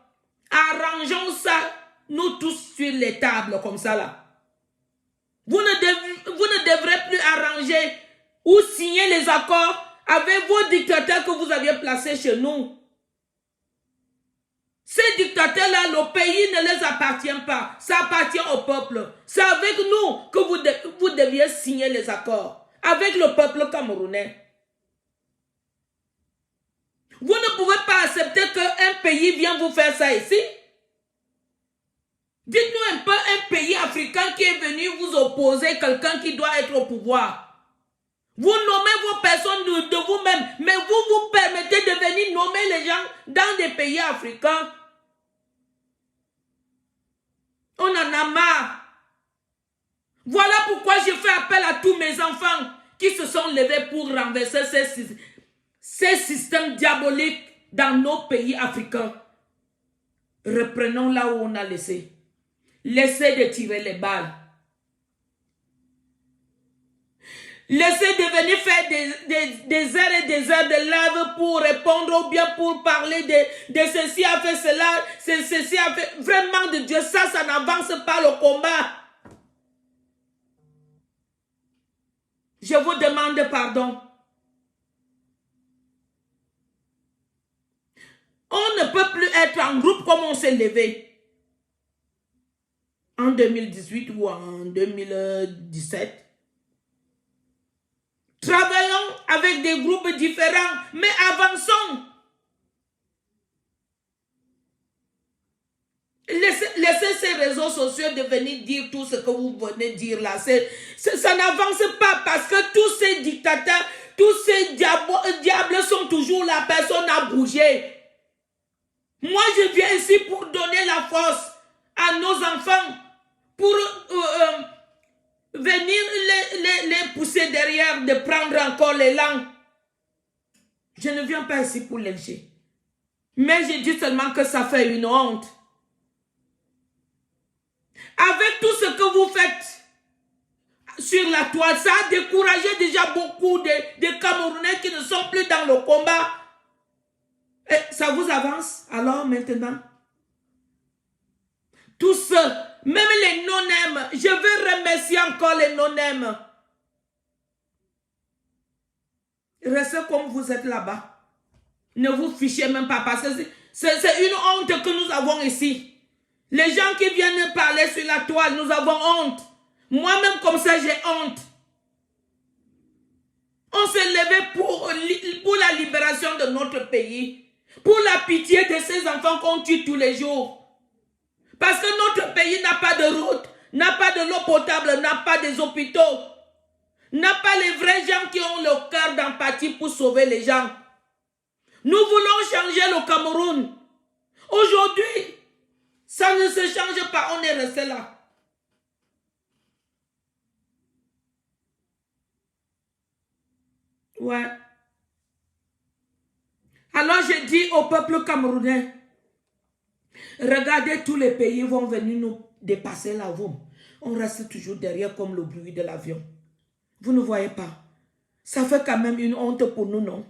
Arrangeons ça, nous tous sur les tables, comme ça là. Vous ne devrez plus arranger ou signer les accords avec vos dictateurs que vous aviez placés chez nous. Ces dictateurs-là, le pays ne les appartient pas. Ça appartient au peuple. C'est avec nous que vous deviez signer les accords. Avec le peuple camerounais. Vous ne pouvez pas accepter qu'un pays vienne vous faire ça ici. Dites-nous un peu un pays africain qui est venu vous opposer, quelqu'un qui doit être au pouvoir. Vous nommez vos personnes de vous-même, mais vous permettez de venir nommer les gens dans des pays africains. On en a marre. Voilà pourquoi je fais appel à tous mes enfants qui se sont levés pour renverser ces systèmes diaboliques dans nos pays africains. Reprenons là où on a laissé. Laissez de tirer les balles. Laissez de venir faire des heures et des heures de live pour répondre ou bien pour parler de ceci a fait cela, ceci a fait... Vraiment de Dieu, ça n'avance pas le combat. Je vous demande pardon. On ne peut plus être en groupe comme on s'est levé. En 2018 ou en 2017. Travaillons avec des groupes différents, mais avançons. Laissez ces réseaux sociaux de venir dire tout ce que vous venez dire là. Ça n'avance pas parce que tous ces dictateurs, tous ces diables sont toujours là. Personne n'a bougé. Moi, je viens ici pour donner la force à nos enfants, pour venir les pousser derrière, de prendre encore l'élan. Je ne viens pas ici pour lyncher. Mais je dis seulement que ça fait une honte. Avec tout ce que vous faites sur la toile, ça a découragé déjà beaucoup de Camerounais qui ne sont plus dans le combat. Et ça vous avance alors maintenant? Tous ceux, même les non-aime, je veux remercier encore les non-aime. Restez comme vous êtes là-bas. Ne vous fichez même pas parce que c'est une honte que nous avons ici. Les gens qui viennent parler sur la toile, nous avons honte. Moi-même comme ça, j'ai honte. On s'est levé pour la libération de notre pays. Pour la pitié de ces enfants qu'on tue tous les jours. Parce que notre pays n'a pas de route, n'a pas de l'eau potable, n'a pas des hôpitaux, n'a gens qui ont le cœur d'empathie pour sauver les gens. Nous voulons changer le Cameroun. Aujourd'hui, ça ne se change pas, on est resté là. Ouais. Alors je dis au peuple camerounais, regardez, tous les pays vont venir nous dépasser là. On reste toujours derrière comme le bruit de l'avion. Vous ne voyez pas? Ça fait quand même une honte pour nous, non?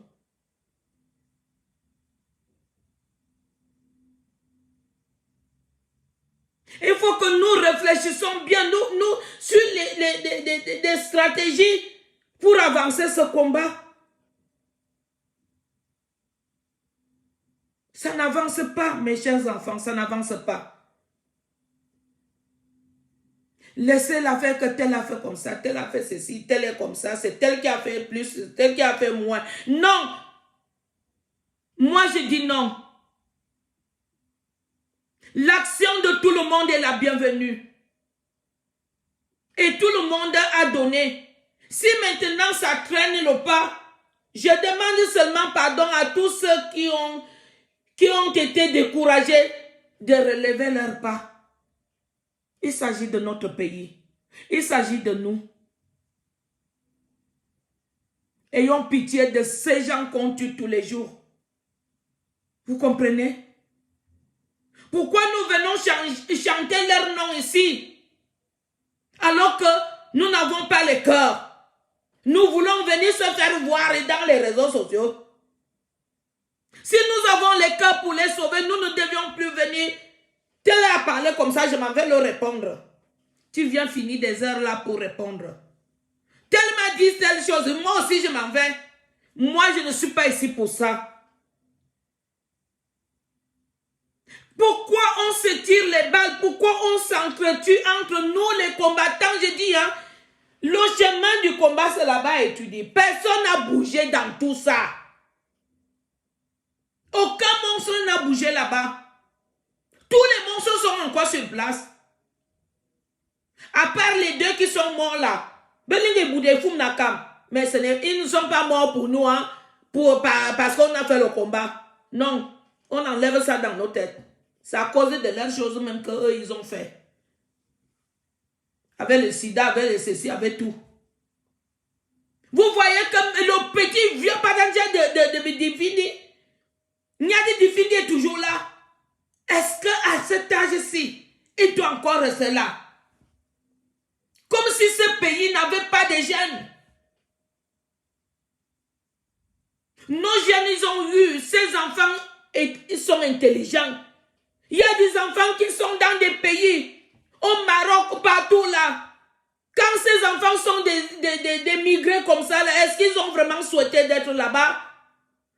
Il faut que nous réfléchissions bien nous sur des stratégies pour avancer ce combat. Ça n'avance pas, mes chers enfants, ça n'avance pas. Laissez-la faire que tel a fait comme ça, tel a fait ceci, tel est comme ça, c'est tel qui a fait plus, tel qui a fait moins. Non! Moi, je dis non. L'action de tout le monde est la bienvenue. Et tout le monde a donné. Si maintenant ça traîne le pas, je demande seulement pardon à tous ceux qui ont été découragés de relever leur pas. Il s'agit de notre pays. Il s'agit de nous. Ayons pitié de ces gens qu'on tue tous les jours. Vous comprenez? Pourquoi nous venons chanter leur nom ici? Alors que nous n'avons pas le cœur. Nous voulons venir se faire voir dans les réseaux sociaux. Si nous avons le cœur pour les sauver, nous ne devions plus venir. Tel a parlé comme ça, je m'en vais leur répondre. Tu viens finir des heures là pour répondre. Tel m'a dit telle chose, moi aussi je m'en vais. Moi je ne suis pas ici pour ça. Pourquoi on se tire les balles? Pourquoi on s'entretue entre nous les combattants? Je dis, hein, le chemin du combat c'est là-bas étudié. Personne n'a bougé dans tout ça. Aucun monstre n'a bougé là-bas. Tous les monstres sont encore sur place. À part les deux qui sont morts là. Mais ils ne sont pas morts pour nous, hein, parce qu'on a fait le combat. Non, on enlève ça dans nos têtes. C'est à cause de leurs choses même qu'eux, ils ont fait. Avec le sida, avec le ceci, avec tout. Vous voyez que le petit vieux patentien de Difindi, Nyadi Difindi est toujours là. Est-ce qu'à cet âge-ci, il doit encore rester là? Comme si ce pays n'avait pas de jeunes. Nos jeunes, ils ont eu, ces enfants, ils sont intelligents. Il y a des enfants qui sont dans des pays, au Maroc, partout là. Quand ces enfants sont des migrés comme ça, est-ce qu'ils ont vraiment souhaité d'être là-bas?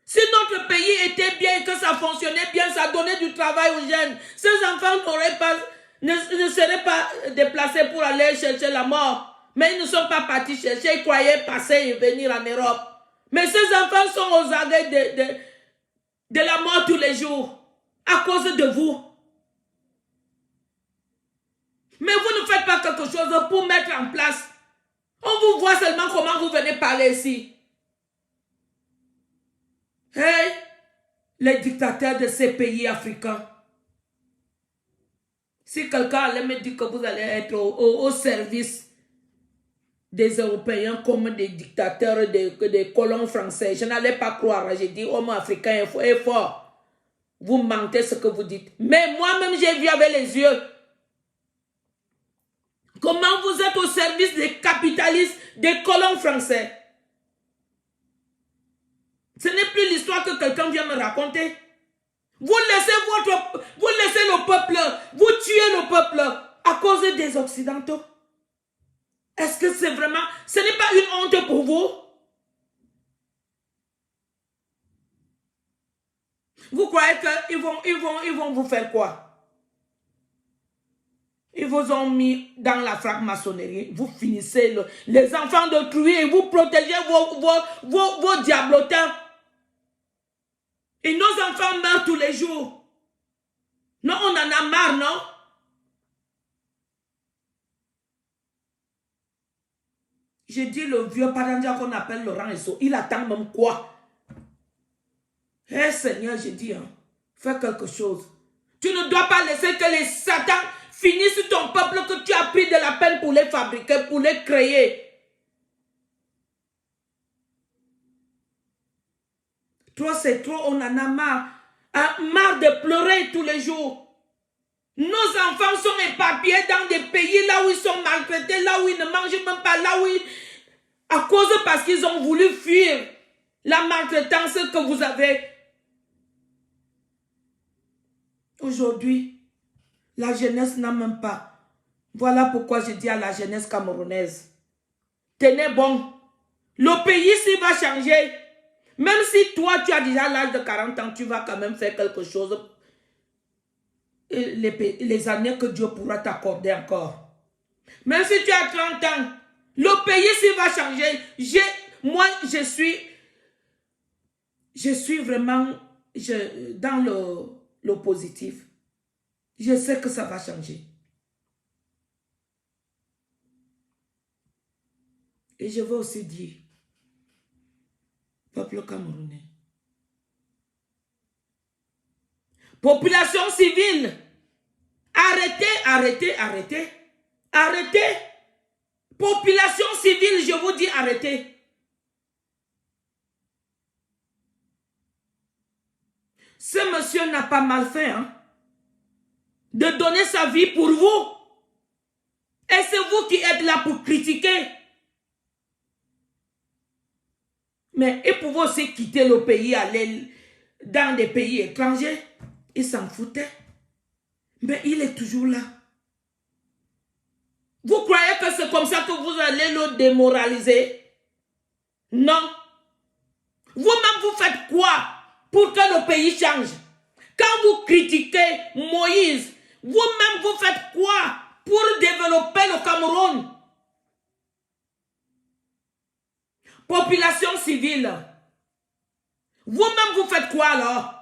Si notre pays était bien et que ça fonctionnait bien, ça donnait du travail aux jeunes, ces enfants ne seraient pas déplacés pour aller chercher la mort. Mais ils ne sont pas partis chercher, ils croyaient passer et venir en Europe. Mais ces enfants sont aux aguets de la mort tous les jours, à cause de vous. Mais vous ne faites pas quelque chose pour mettre en place. On vous voit seulement comment vous venez parler ici. Hey, les dictateurs de ces pays africains. Si quelqu'un allait me dire que vous allez être au service des Européens comme des dictateurs, des colons français, je n'allais pas croire. J'ai dit, homme africain est fort. Vous mentez ce que vous dites. Mais moi-même, j'ai vu avec les yeux. Comment vous êtes au service des capitalistes, des colons français? Ce n'est plus l'histoire que quelqu'un vient me raconter. Vous laissez le peuple, vous tuez le peuple à cause des Occidentaux. Est-ce que c'est vraiment, ce n'est pas une honte pour vous? Vous croyez qu'ils vont vous faire quoi? Ils vous ont mis dans la franc-maçonnerie. Vous finissez les enfants d'autrui et vous protégez vos diablotins. Et nos enfants meurent tous les jours. Non, on en a marre, non? J'ai dit le vieux Padandia qu'on appelle Laurent Esso, il attend même quoi? Eh Seigneur, j'ai dit, hein, fais quelque chose. Tu ne dois pas laisser que les satans finissent sur ton peuple que tu as pris de la peine pour les fabriquer, pour les créer. Trop, c'est trop, on en a marre. Marre de pleurer tous les jours. Nos enfants sont éparpillés dans des pays là où ils sont maltraités, là où ils ne mangent même pas, là où ils... À cause parce qu'ils ont voulu fuir la maltraitance que vous avez. Aujourd'hui, la jeunesse n'a même pas. Voilà pourquoi je dis à la jeunesse camerounaise, tenez bon. Le pays s'il va changer. Même si toi, tu as déjà l'âge de 40 ans, tu vas quand même faire quelque chose. Les années que Dieu pourra t'accorder encore. Même si tu as 30 ans, le pays s'il va changer. Moi, je suis vraiment dans le positif. Je sais que ça va changer. Et je veux aussi dire, peuple camerounais, population civile, arrêtez. Population civile, je vous dis arrêtez. Ce monsieur n'a pas mal fait, hein, de donner sa vie pour vous. Et c'est vous qui êtes là pour critiquer. Mais il pouvait aussi quitter le pays, aller dans des pays étrangers. Il s'en foutait. Mais il est toujours là. Vous croyez que c'est comme ça que vous allez le démoraliser? Non. Vous-même, vous faites quoi pour que le pays change? Quand vous critiquez Moïse, vous-même, vous faites quoi pour développer le Cameroun? Population civile. Vous-même, vous faites quoi alors?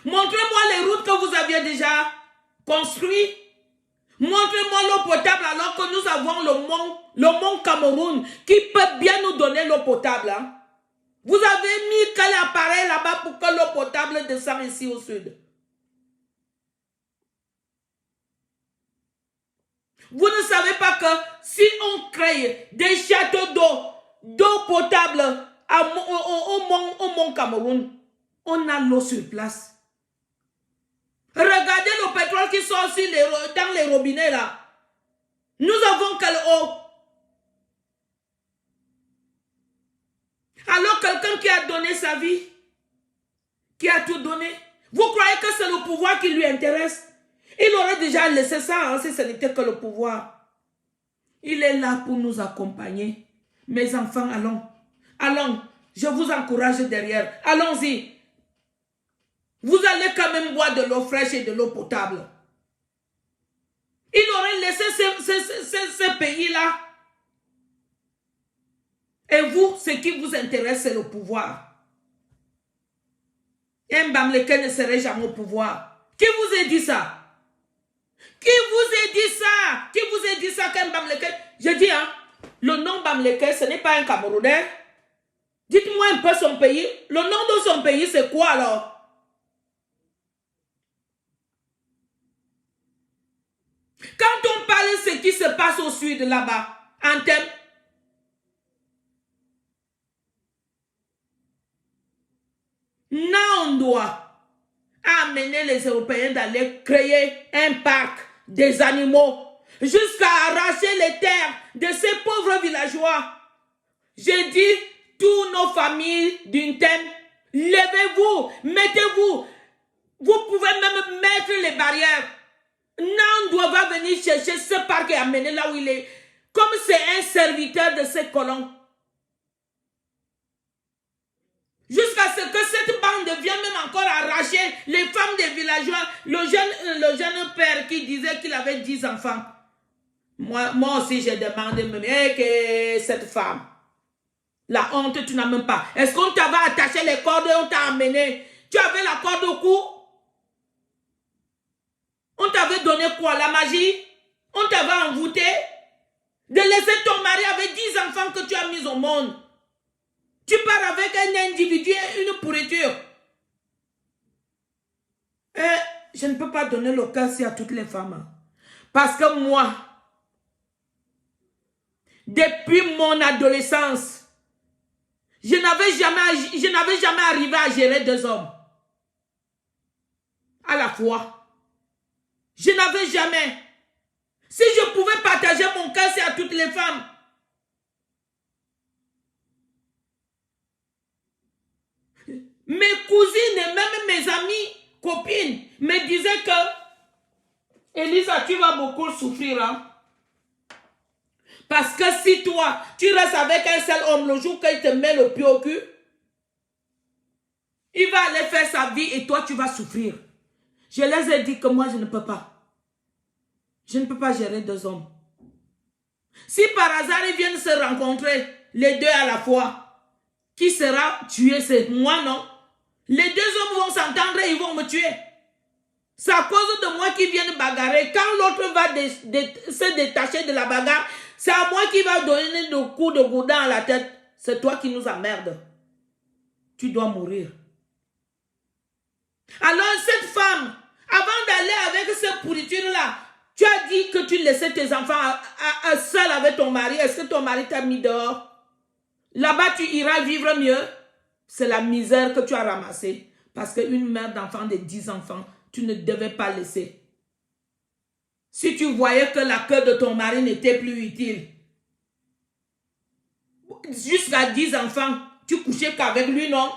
Montrez-moi les routes que vous aviez déjà construites. Montrez-moi l'eau potable alors que nous avons le mont Cameroun qui peut bien nous donner l'eau potable. Hein? Vous avez mis quel appareil là-bas pour que l'eau potable descende ici au sud? Vous ne savez pas que si on crée des châteaux d'eau potable au mont Cameroun, on a l'eau sur place. Regardez le pétrole qui sort aussi dans les robinets là. Nous avons quelle eau? Alors quelqu'un qui a donné sa vie, qui a tout donné, vous croyez que c'est le pouvoir qui lui intéresse? Il aurait déjà laissé ça hein, si ce n'était que le pouvoir. Il est là pour nous accompagner. Mes enfants, allons. Allons. Je vous encourage derrière. Allons-y. Vous allez quand même boire de l'eau fraîche et de l'eau potable. Il aurait laissé ces pays-là. Et vous, ce qui vous intéresse, c'est le pouvoir. Et Mbamleke ne serait jamais au pouvoir. Qui vous a dit ça? Qui vous a dit ça? Qui vous a dit ça qu'Mbamleke? Je dis, hein, le nom Mbamleke, ce n'est pas un Camerounais. Dites-moi un peu son pays. Le nom de son pays, c'est quoi alors? Quand on parle de ce qui se passe au sud là-bas, en termes, on doit amener les Européens d'aller créer un parc des animaux jusqu'à arracher les terres de ces pauvres villageois. J'ai dit, tous nos familles d'une thème, levez-vous, mettez-vous. Vous pouvez même mettre les barrières. Nando va venir chercher ce parc et amener là où il est. Comme c'est un serviteur de ces colons. Jusqu'à ce que cette bande vienne même encore arracher les femmes des villageois. Le jeune père qui disait qu'il avait 10 enfants. Moi aussi j'ai demandé, mais que cette femme, la honte tu n'as même pas. Est-ce qu'on t'avait attaché les cordes et on t'a amené? Tu avais la corde au cou? On t'avait donné quoi? La magie? On t'avait envoûté? De laisser ton mari avec 10 enfants que tu as mis au monde. Tu pars avec un individu et une pourriture. Et je ne peux pas donner le cas à toutes les femmes. Parce que moi, depuis mon adolescence, je n'avais jamais arrivé à gérer 2 hommes à la fois. Je n'avais jamais. Si je pouvais partager mon cas à toutes les femmes, mes cousines et même mes amies, copines, me disaient que Elisa, tu vas beaucoup souffrir. Hein? Parce que si toi, tu restes avec un seul homme le jour qu'il te met le pied au cul, il va aller faire sa vie et toi, tu vas souffrir. Je les ai dit que moi, je ne peux pas. Je ne peux pas gérer 2 hommes. Si par hasard, ils viennent se rencontrer, les 2 à la fois, qui sera tué? C'est moi, non? Les 2 hommes vont s'entendre et ils vont me tuer. C'est à cause de moi qu'ils viennent bagarrer. Quand l'autre va se détacher de la bagarre, c'est à moi qui va donner des coups de gourdin à la tête. C'est toi qui nous emmerdes. Tu dois mourir. Alors cette femme, avant d'aller avec cette pourriture-là, tu as dit que tu laissais tes enfants seuls avec ton mari. Est-ce que ton mari t'a mis dehors? Là-bas, tu iras vivre mieux. C'est la misère que tu as ramassée. Parce qu'une mère d'enfant de 10 enfants, tu ne devais pas laisser. Si tu voyais que la queue de ton mari n'était plus utile, jusqu'à 10 enfants, tu couchais qu'avec lui, non?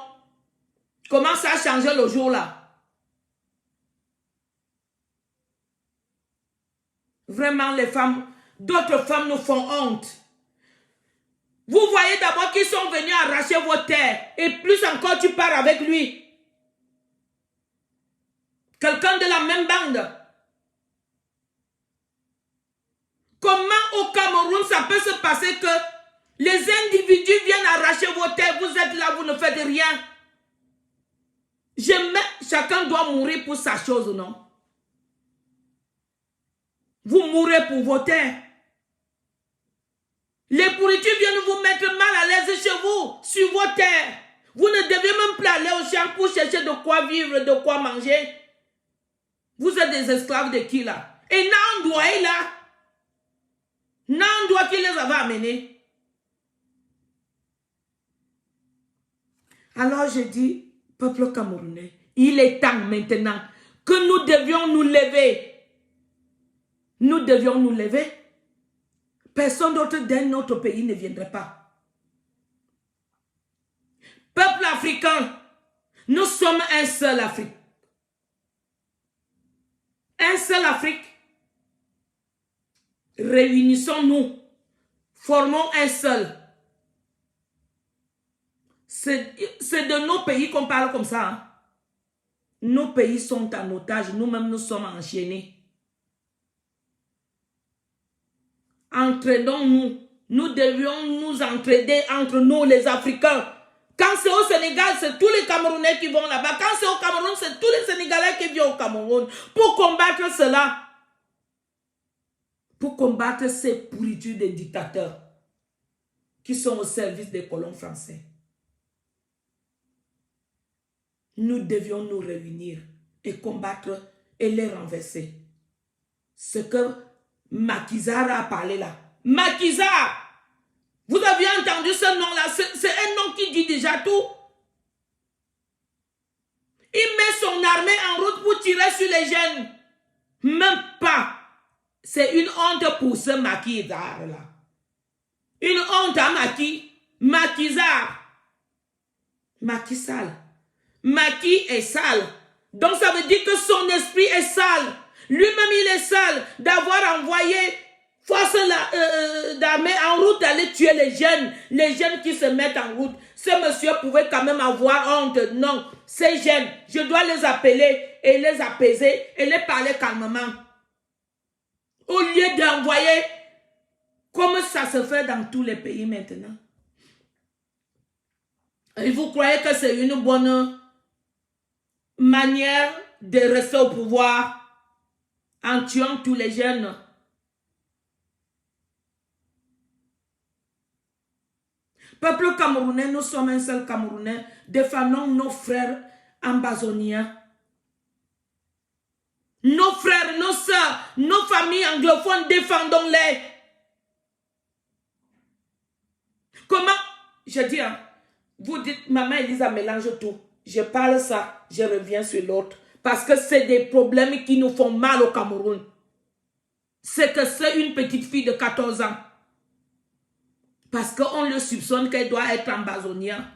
Comment ça a changé le jour-là? Vraiment, les femmes, d'autres femmes nous font honte. Vous voyez d'abord qu'ils sont venus arracher vos terres. Et plus encore, tu pars avec lui. Quelqu'un de la même bande. Comment au Cameroun, ça peut se passer que les individus viennent arracher vos terres. Vous êtes là, vous ne faites rien. Chacun doit mourir pour sa chose, non? Vous mourrez pour vos terres. Les pourritures viennent vous mettre mal à l'aise chez vous, sur vos terres. Vous ne devez même plus aller au champ pour chercher de quoi vivre, de quoi manger. Vous êtes des esclaves de qui là? Et Nandoua est là. Nandoua qui les avait amenés. Alors je dis, peuple camerounais, il est temps maintenant que nous devions nous lever. Nous devions nous lever. Personne d'autre d'un autre pays ne viendrait pas. Peuple africain, nous sommes un seul Afrique. Un seul Afrique. Réunissons-nous. Formons un seul. C'est de nos pays qu'on parle comme ça. Hein? Nos pays sont en otage. Nous-mêmes, nous sommes enchaînés. Entraînons-nous. Nous devions nous entraider entre nous, les Africains. Quand c'est au Sénégal, c'est tous les Camerounais qui vont là-bas. Quand c'est au Cameroun, c'est tous les Sénégalais qui viennent au Cameroun. Pour combattre cela. Pour combattre ces pourritures des dictateurs qui sont au service des colons français. Nous devions nous réunir et combattre et les renverser. Ce que Macky Sall a parlé là. Macky Sall, vous avez entendu ce nom-là? C'est un nom qui dit déjà tout. Il met son armée en route pour tirer sur les jeunes. Même pas. C'est une honte pour ce Macky Sall là. Une honte à Macky Sall. Macky Sall. Macky est sale. Donc ça veut dire que son esprit est sale. Lui-même il est sale d'avoir envoyé force d'armée en route d'aller tuer les jeunes qui se mettent en route. Ce monsieur pouvait quand même avoir honte. Non, ces jeunes, je dois les appeler et les apaiser et les parler calmement. Au lieu d'envoyer, comme ça se fait dans tous les pays maintenant. Et vous croyez que c'est une bonne manière de rester au pouvoir en tuant tous les jeunes? Peuple camerounais, nous sommes un seul Camerounais. Défendons nos frères ambazoniens. Nos frères, nos soeurs, nos familles anglophones, défendons-les. Comment? Je dis, hein, vous dites, maman Elisa mélange tout. Je parle ça, je reviens sur l'autre. Parce que c'est des problèmes qui nous font mal au Cameroun. C'est que c'est une petite fille de 14 ans. Parce qu'on le soupçonne qu'elle doit être ambazonienne.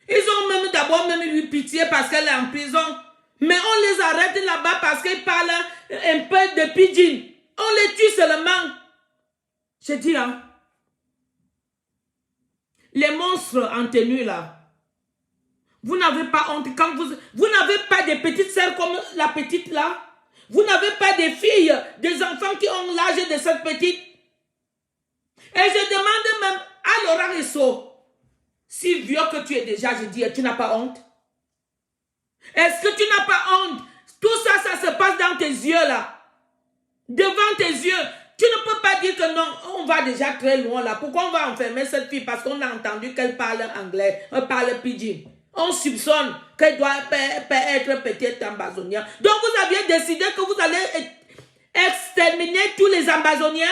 Ils ont même d'abord eu pitié parce qu'elle est en prison. Mais on les arrête là-bas parce qu'ils parlent un peu de pidgin. On les tue seulement. Je dis, hein. Les monstres en tenue là. Vous n'avez pas honte quand vous n'avez pas des petites sœurs comme la petite là. Vous n'avez pas des filles, des enfants qui ont l'âge de cette petite. Et je demande même à Laurent Risso, si vieux que tu es déjà, je dis, tu n'as pas honte? Est-ce que tu n'as pas honte? Tout ça, ça se passe dans tes yeux là. Devant tes yeux. Tu ne peux pas dire que non, on va déjà très loin là. Pourquoi on va enfermer cette fille? Parce qu'on a entendu qu'elle parle anglais, elle parle pidgin. On soupçonne qu'elle doit être peut-être ambazonienne. Donc vous aviez décidé que vous allez exterminer tous les ambazoniens?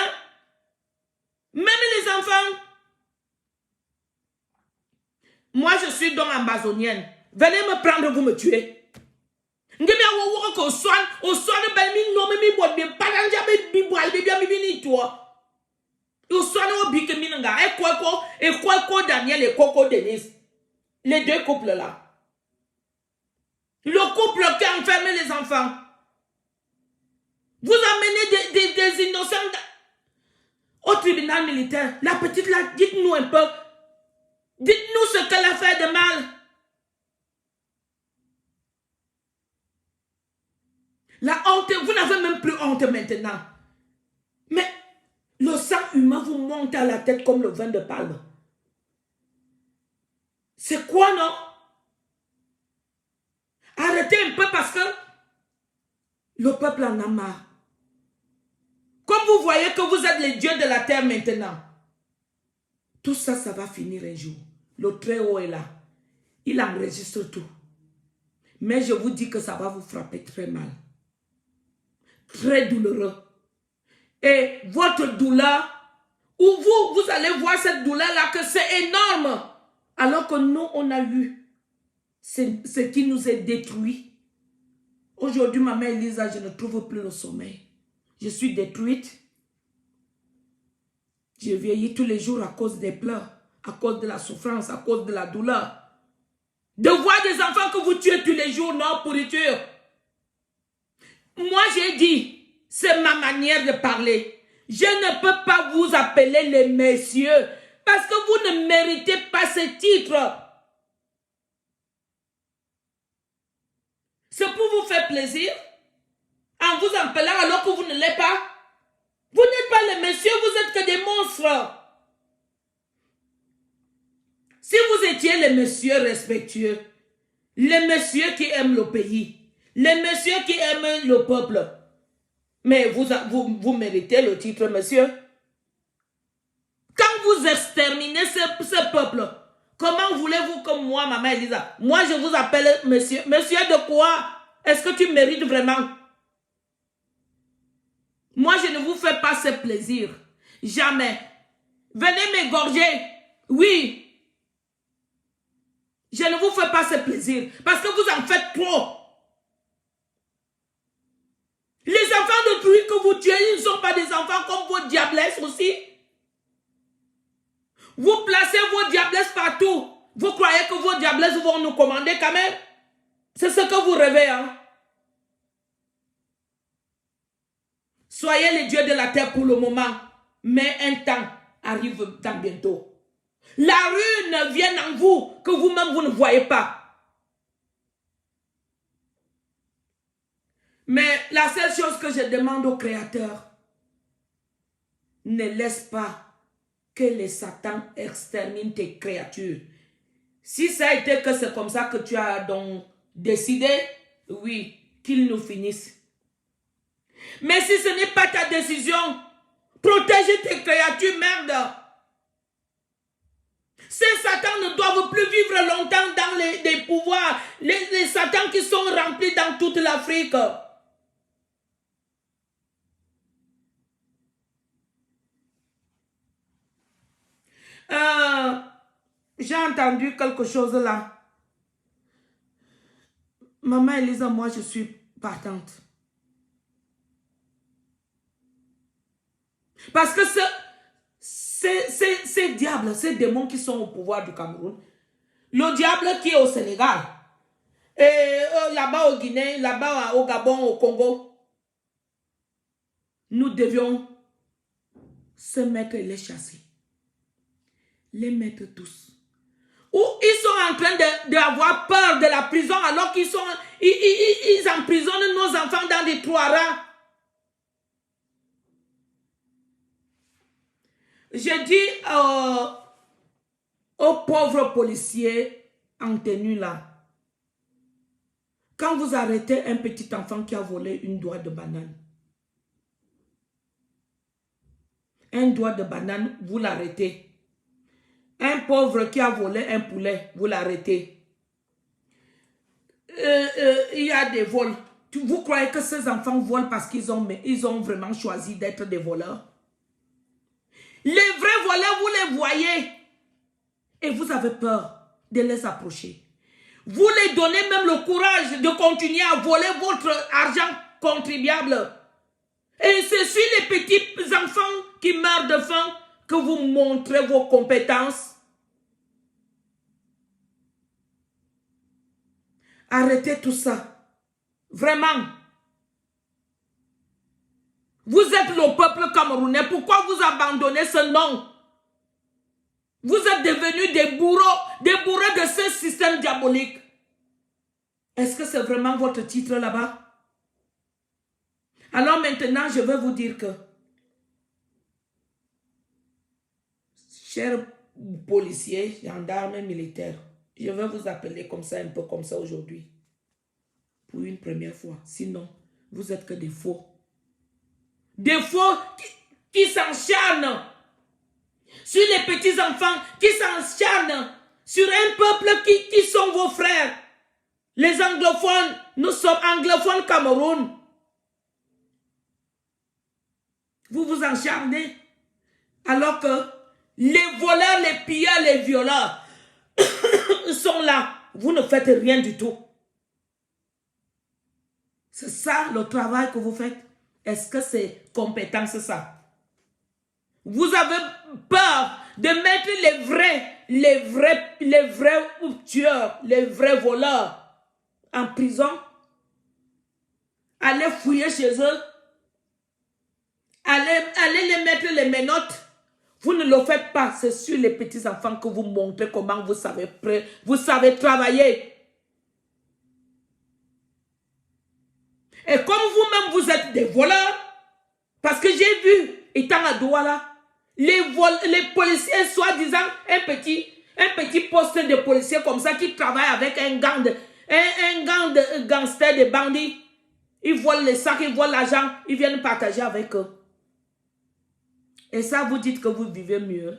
Même les enfants? Moi je suis donc ambazonienne. Venez me prendre, vous me tuez. Les deux couples là. Le couple qui a enfermé les enfants. Vous amenez des innocents au tribunal militaire. La petite là, dites-nous un peu. Dites-nous ce qu'elle a fait de mal. La honte, vous n'avez même plus honte maintenant. Mais le sang humain vous monte à la tête comme le vin de palme. C'est quoi, non? Arrêtez un peu parce que le peuple en a marre. Comme vous voyez que vous êtes les dieux de la terre maintenant. Tout ça, ça va finir un jour. Le Très-Haut est là. Il enregistre tout. Mais je vous dis que ça va vous frapper très mal. Très douloureux. Et votre douleur, où vous allez voir cette douleur-là, que c'est énorme. Alors que nous, on a eu ce qui nous est détruit. Aujourd'hui, ma mère Elisa, je ne trouve plus le sommeil. Je suis détruite. Je vieillis tous les jours à cause des pleurs, à cause de la souffrance, à cause de la douleur. De voir des enfants que vous tuez tous les jours, non, pourriture. Moi, j'ai dit, c'est ma manière de parler. Je ne peux pas vous appeler les messieurs parce que vous ne méritez pas ce titre. C'est pour vous faire plaisir en vous appelant alors que vous ne l'êtes pas. Vous n'êtes pas les messieurs, vous êtes que des monstres. Si vous étiez les messieurs respectueux, les messieurs qui aiment le pays, les messieurs qui aiment le peuple, mais vous méritez le titre, monsieur. Quand vous exterminez ce peuple, comment voulez-vous que moi, maman Elisa, moi je vous appelle monsieur. Monsieur de quoi? Est-ce que tu mérites vraiment? Moi je ne vous fais pas ce plaisir. Jamais. Venez m'égorger. Oui. Je ne vous fais pas ce plaisir. Parce que vous en faites trop. Les enfants d'autrui que vous tuez, ils ne sont pas des enfants comme vos diablesses aussi. Vous placez vos diablesses partout. Vous croyez que vos diablesses vont nous commander quand même? C'est ce que vous rêvez, hein? Soyez les dieux de la terre pour le moment. Mais un temps arrive dans bientôt. La ruine vient en vous que vous-même vous ne voyez pas. Mais la seule chose que je demande au Créateur, ne laisse pas que les satans exterminent tes créatures. Si ça a été que c'est comme ça que tu as donc décidé, oui, qu'ils nous finissent. Mais si ce n'est pas ta décision, protège tes créatures, merde. Ces satans ne doivent plus vivre longtemps dans les pouvoirs. Les satans qui sont remplis dans toute l'Afrique. J'ai entendu quelque chose là. Maman Elisa, moi je suis partante. Parce que ces diables, ces démons qui sont au pouvoir du Cameroun, le diable qui est au Sénégal, et là-bas au Guinée, là-bas au Gabon, au Congo, nous devions se mettre et les chasser. Les mettre tous. Ou ils sont en train d'avoir peur de la prison alors qu'ils ils emprisonnent nos enfants dans des trous à rats. Je dis aux pauvres policiers en tenue là, quand vous arrêtez un petit enfant qui a volé une doigt de banane, vous l'arrêtez. Un pauvre qui a volé un poulet, vous l'arrêtez. Il y a des vols. Vous croyez que ces enfants volent parce qu'ils ont vraiment choisi d'être des voleurs? Les vrais voleurs, vous les voyez. Et vous avez peur de les approcher. Vous les donnez même le courage de continuer à voler votre argent contribuable. Et c'est sur les petits enfants qui meurent de faim que vous montrez vos compétences. Arrêtez tout ça. Vraiment. Vous êtes le peuple camerounais. Pourquoi vous abandonnez ce nom? Vous êtes devenus des bourreaux de ce système diabolique. Est-ce que c'est vraiment votre titre là-bas? Alors maintenant, je vais vous dire que, chers policiers, gendarmes, militaires, je vais vous appeler comme ça, un peu comme ça aujourd'hui. Pour une première fois. Sinon, vous êtes que des faux. Des faux qui s'encharnent sur les petits enfants, qui s'encharnent sur un peuple qui sont vos frères. Les anglophones, nous sommes anglophones Cameroun. Vous vous encharnez alors que les voleurs, les pilleurs, les violeurs sont là. Vous ne faites rien du tout. C'est ça le travail que vous faites. Est-ce que c'est compétent, c'est ça? Vous avez peur de mettre les vrais tueurs, les vrais voleurs en prison? Allez fouiller chez eux. Allez les mettre les menottes. Vous ne le faites pas. C'est sur les petits enfants que vous montrez comment vous savez travailler. Et comme vous-même, vous êtes des voleurs, parce que j'ai vu, étant à Douala, les policiers, soi-disant, un petit poste de policiers comme ça, qui travaille avec un gang de gangsters, de bandits. Ils volent les sacs, ils volent l'argent, ils viennent partager avec eux. Et ça, vous dites que vous vivez mieux.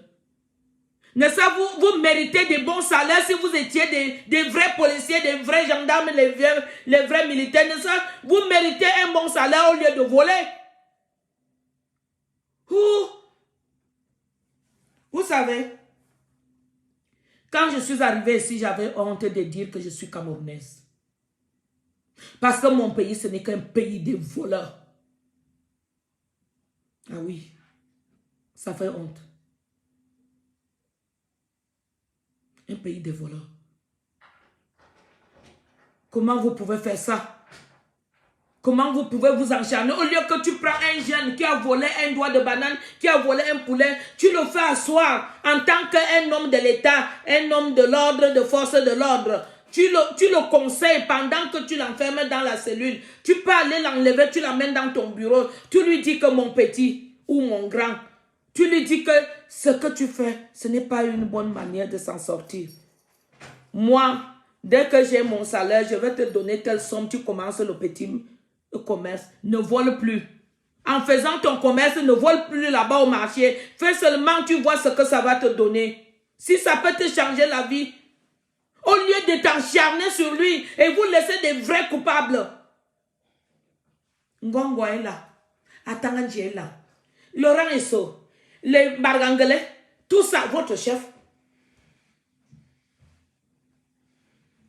N'est-ce pas, vous méritez des bons salaires si vous étiez des vrais policiers, des vrais gendarmes, les vrais militaires. N'est-ce pas, vous méritez un bon salaire au lieu de voler. Vous savez, quand je suis arrivée ici, j'avais honte de dire que je suis camerounaise. Parce que mon pays, ce n'est qu'un pays de voleurs. Ah oui, ça fait honte. Un pays de voleurs. Comment vous pouvez faire ça? Comment vous pouvez vous encharner? Au lieu que tu prends un jeune qui a volé un doigt de banane, qui a volé un poulet, tu le fais asseoir en tant qu'un homme de l'État, un homme de l'ordre, de force de l'ordre. Tu le conseilles pendant que tu l'enfermes dans la cellule. Tu peux aller l'enlever, tu l'amènes dans ton bureau. Tu lui dis que mon petit ou mon grand, tu lui dis que ce que tu fais, ce n'est pas une bonne manière de s'en sortir. Moi, dès que j'ai mon salaire, je vais te donner telle somme, tu commences le petit commerce. Ne vole plus. En faisant ton commerce, ne vole plus là-bas au marché. Fais seulement, tu vois ce que ça va te donner. Si ça peut te changer la vie, au lieu de t'encharner sur lui et vous laisser des vrais coupables. Ngongo est là. Atanganji est là. Laurent Esso, les Bargangalais, tout ça, votre chef.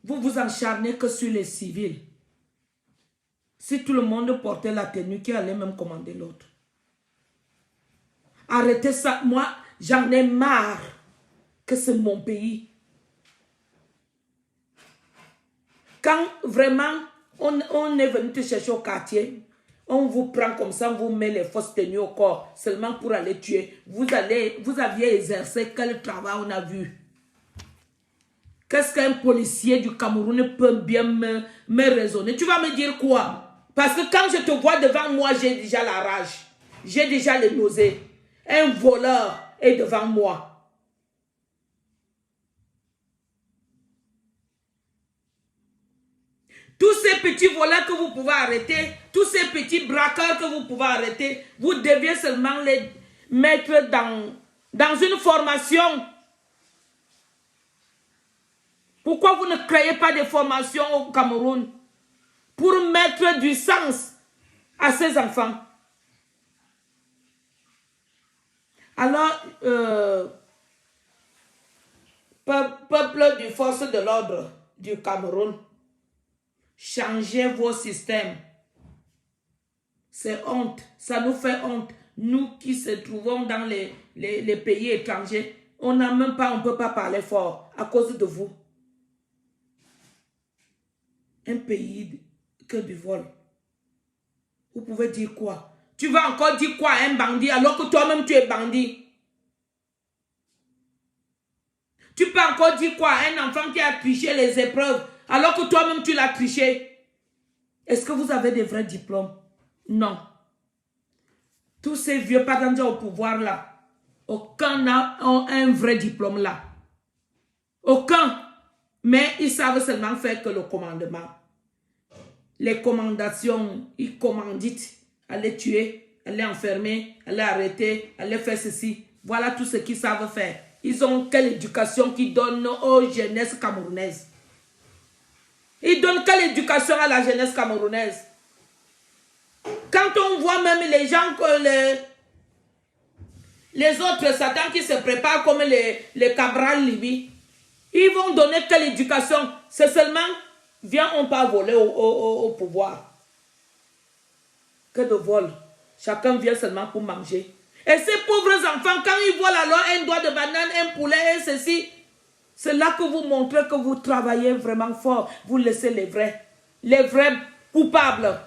Vous vous encharnez que sur les civils. Si tout le monde portait la tenue, qui allait même commander l'autre? Arrêtez ça. Moi, j'en ai marre que c'est mon pays. Quand vraiment on est venu te chercher au quartier, on vous prend comme ça, on vous met les fausses tenues au corps, seulement pour aller tuer. Vous aviez exercé quel travail on a vu? Qu'est-ce qu'un policier du Cameroun peut bien me raisonner? Tu vas me dire quoi? Parce que quand je te vois devant moi, j'ai déjà la rage. J'ai déjà les nausées. Un voleur est devant moi. Tous ces petits voleurs que vous pouvez arrêter, tous ces petits braqueurs que vous pouvez arrêter, vous deviez seulement les mettre dans une formation. Pourquoi vous ne créez pas de formation au Cameroun pour mettre du sens à ces enfants? Alors, peuple du force de l'ordre du Cameroun, changez vos systèmes. C'est honte. Ça nous fait honte. Nous qui se trouvons dans les pays étrangers, on ne peut pas parler fort à cause de vous. Un pays que du vol. Vous pouvez dire quoi? Tu vas encore dire quoi à un bandit alors que toi-même tu es bandit? Tu peux encore dire quoi à un enfant qui a triché les épreuves alors que toi-même tu l'as triché? Est-ce que vous avez des vrais diplômes? Non. Tous ces vieux patins au pouvoir là, aucun n'a un vrai diplôme là. Aucun. Mais ils savent seulement faire que le commandement. Les commandations, ils commanditent. Aller tuer, aller enfermer, aller arrêter, aller faire ceci. Voilà tout ce qu'ils savent faire. Ils ont quelle éducation qu'ils donnent aux jeunesses camerounaises? Ils donnent quelle éducation à la jeunesse camerounaise? Quand on voit même les gens, les autres satans qui se préparent comme les Cabral Libye, ils vont donner quelle éducation? C'est seulement, viens, on part voler au pouvoir. Que de vol. Chacun vient seulement pour manger. Et ces pauvres enfants, quand ils voient alors un doigt de banane, un poulet et ceci, c'est là que vous montrez que vous travaillez vraiment fort. Vous laissez les vrais coupables.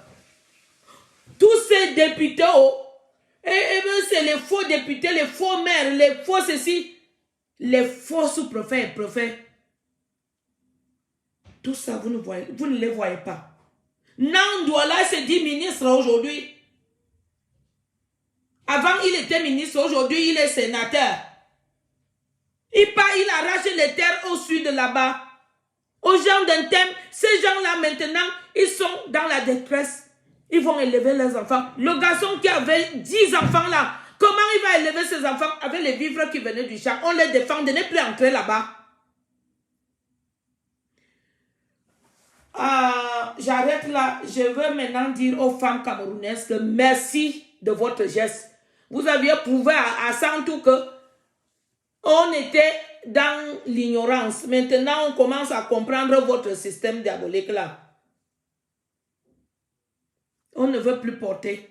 Tous ces députés, c'est les faux députés, les faux maires, les faux ceci, les faux sous-préfets et préfets. Tout ça, vous ne les voyez pas. Nandouala se dit ministre aujourd'hui. Avant, il était ministre, aujourd'hui, il est sénateur. Il arrache les terres au sud là-bas. Aux gens d'un thème, ces gens-là maintenant, ils sont dans la détresse. Ils vont élever leurs enfants. Le garçon qui avait 10 enfants là, comment il va élever ses enfants avec les vivres qui venaient du champ? On les défend de ne plus entrer là-bas. J'arrête là. Je veux maintenant dire aux femmes camerounaises que merci de votre geste. Vous aviez prouvé à Santou que on était dans l'ignorance. Maintenant, on commence à comprendre votre système diabolique là. On ne veut plus porter.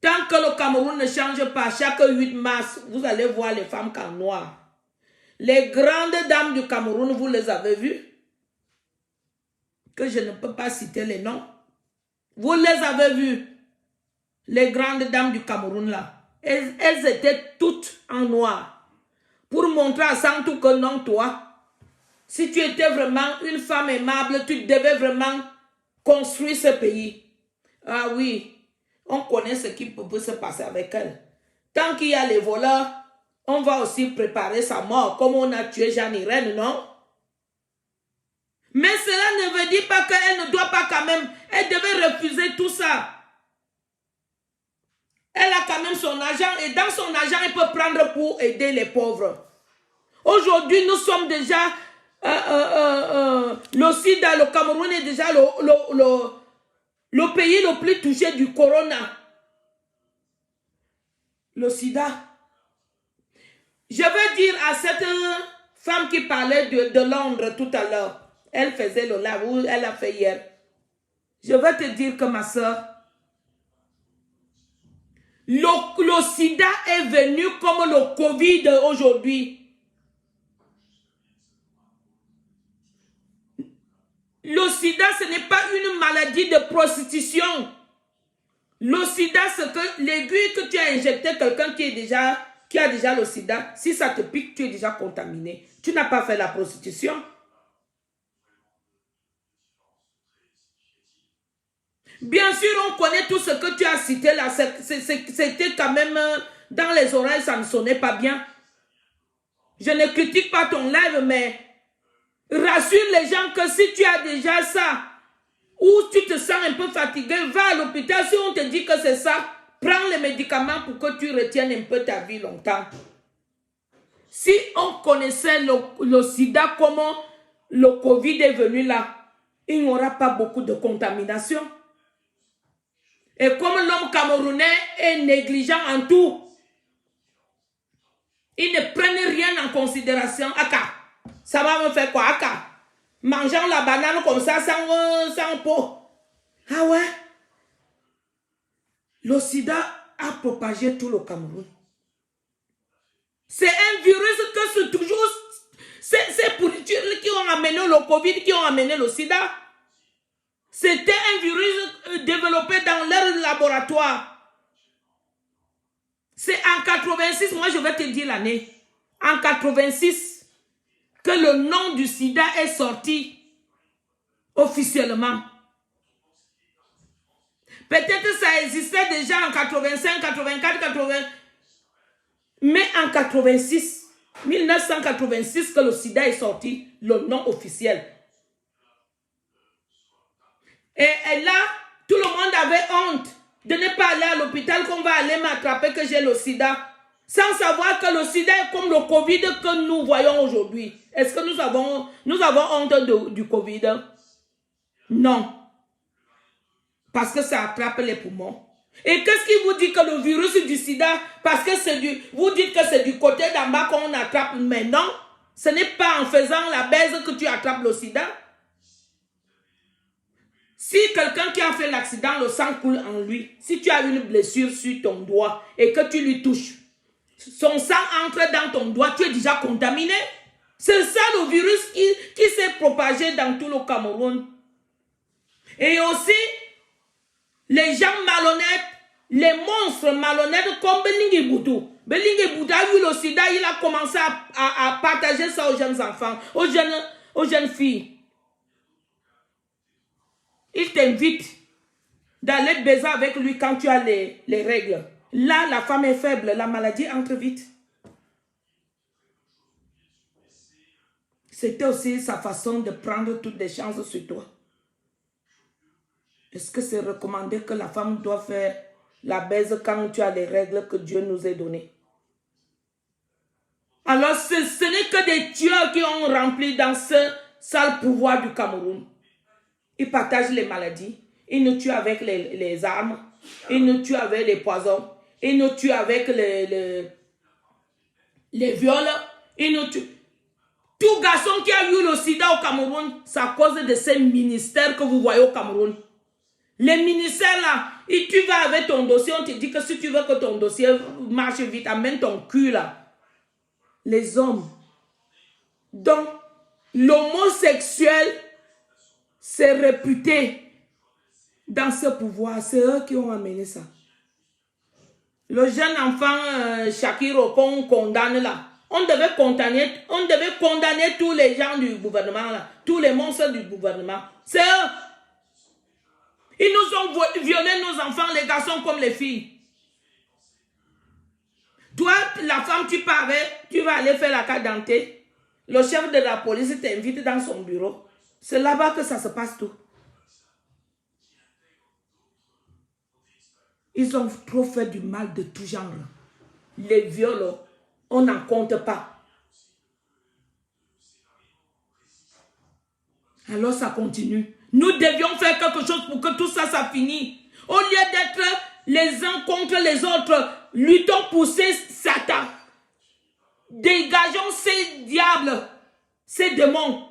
Tant que le Cameroun ne change pas, chaque 8 mars, vous allez voir les femmes en noir. Les grandes dames du Cameroun, vous les avez vues? Que je ne peux pas citer les noms. Vous les avez vues? Les grandes dames du Cameroun là. Elles étaient toutes en noir. Pour montrer à Santou que non, toi, si tu étais vraiment une femme aimable, tu devais vraiment construire ce pays. Ah oui, on connaît ce qui peut se passer avec elle. Tant qu'il y a les voleurs, on va aussi préparer sa mort, comme on a tué Jeanne Irène, non? Mais cela ne veut dire pas qu'elle ne doit pas quand même, elle devait refuser tout ça. Elle a quand même son argent et dans son argent, elle peut prendre pour aider les pauvres. Aujourd'hui, nous sommes déjà... le sida, le Cameroun est déjà le pays le plus touché du corona. Le sida. Je veux dire à cette femme qui parlait de Londres tout à l'heure, elle faisait le live, elle a fait hier. Je veux te dire que ma soeur, le sida est venu comme le Covid aujourd'hui. Le sida, ce n'est pas une maladie de prostitution. Le sida, c'est que l'aiguille que tu as injectée, quelqu'un qui a déjà le sida, si ça te pique, tu es déjà contaminé. Tu n'as pas fait la prostitution. Bien sûr, on connaît tout ce que tu as cité là. C'était quand même dans les oreilles, ça ne sonnait pas bien. Je ne critique pas ton live, mais rassure les gens que si tu as déjà ça, ou tu te sens un peu fatigué, va à l'hôpital. Si on te dit que c'est ça, prends les médicaments pour que tu retiennes un peu ta vie longtemps. Si on connaissait le sida, comment le Covid est venu là, il n'y aura pas beaucoup de contamination. Et comme l'homme camerounais est négligent en tout, ils ne prennent rien en considération. Aka, ça va me faire quoi? Aka, mangeant la banane comme ça sans peau. Ah ouais? Le sida a propagé tout le Cameroun. C'est un virus que c'est toujours... C'est pour qui ont amené le Covid, qui ont amené le sida. C'était un virus développé dans leur laboratoire. C'est en 86, moi je vais te dire l'année. En 86, que le nom du sida est sorti officiellement. Peut-être que ça existait déjà en 85, 84, 80. Mais en 86, 1986, que le sida est sorti, le nom officiel. Et là, tout le monde avait honte de ne pas aller à l'hôpital, qu'on va aller m'attraper que j'ai le sida. Sans savoir que le sida est comme le Covid que nous voyons aujourd'hui. Est-ce que nous avons honte du Covid? Non. Parce que ça attrape les poumons. Et qu'est-ce qui vous dit que le virus du sida, parce que vous dites que c'est du côté d'en bas qu'on attrape, mais non, ce n'est pas en faisant la baise que tu attrapes le sida. Si quelqu'un qui a fait l'accident, le sang coule en lui, si tu as une blessure sur ton doigt et que tu lui touches, son sang entre dans ton doigt, tu es déjà contaminé. C'est ça le virus qui s'est propagé dans tout le Cameroun. Et aussi, les gens malhonnêtes, les monstres malhonnêtes comme Belingi Boutou. Belingi Boutou a eu le sida, il a commencé à partager ça aux jeunes enfants, aux jeunes filles. Il t'invite d'aller baiser avec lui quand tu as les règles. Là, la femme est faible, la maladie entre vite. C'était aussi sa façon de prendre toutes les chances sur toi. Est-ce que c'est recommandé que la femme doit faire la baise quand tu as les règles que Dieu nous a données? Alors, ce n'est que des tueurs qui ont rempli dans ce sale pouvoir du Cameroun. Ils partagent les maladies. Ils nous tuent avec les armes. Ils nous tuent avec les poisons. Ils nous tuent avec les viols. Ils nous tuent. Tout garçon qui a eu le sida au Cameroun, c'est à cause de ces ministères que vous voyez au Cameroun. Les ministères là, et tu vas avec ton dossier, on te dit que si tu veux que ton dossier marche vite, amène ton cul là. Les hommes. Donc, l'homosexuel s'est réputé dans ce pouvoir. C'est eux qui ont amené ça. Le jeune enfant Shakiro qu'on condamne là, on devait condamner tous les gens du gouvernement là, tous les monstres du gouvernement. C'est eux. Ils nous ont violé nos enfants, les garçons comme les filles. Toi, la femme, tu vas aller faire la carte d'identité. Le chef de la police t'invite dans son bureau. C'est là-bas que ça se passe tout. Ils ont trop fait du mal de tout genre. Les viols, on n'en compte pas. Alors ça continue. Nous devions faire quelque chose pour que tout ça, ça finisse. Au lieu d'être les uns contre les autres, luttons pour ces Satan. Dégageons ces diables, ces démons.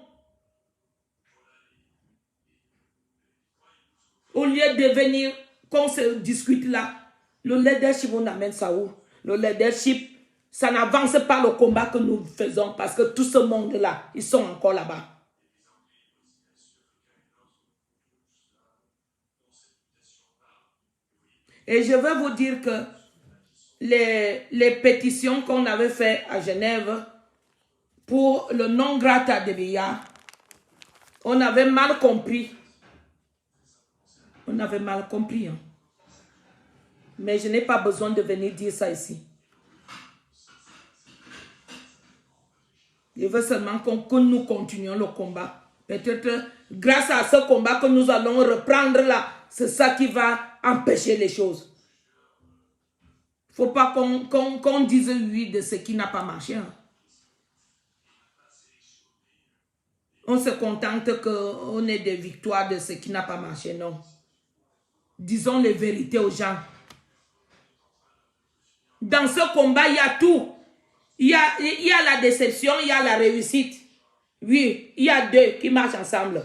Au lieu de venir, qu'on se discute là, le leadership, on amène ça où? Le leadership, ça n'avance pas le combat que nous faisons parce que tout ce monde-là, ils sont encore là-bas. Et je veux vous dire que les pétitions qu'on avait faites à Genève pour le non grata de Biya, on avait mal compris. On avait mal compris. Hein. Mais je n'ai pas besoin de venir dire ça ici. Je veux seulement que nous continuions le combat. Peut-être grâce à ce combat que nous allons reprendre là, c'est ça qui va empêcher les choses. Il ne faut pas qu'on dise oui de ce qui n'a pas marché. Hein. On se contente qu'on ait des victoires de ce qui n'a pas marché. Non. Disons les vérités aux gens. Dans ce combat, il y a tout. Il y a la déception, il y a la réussite. Oui, il y a deux qui marchent ensemble.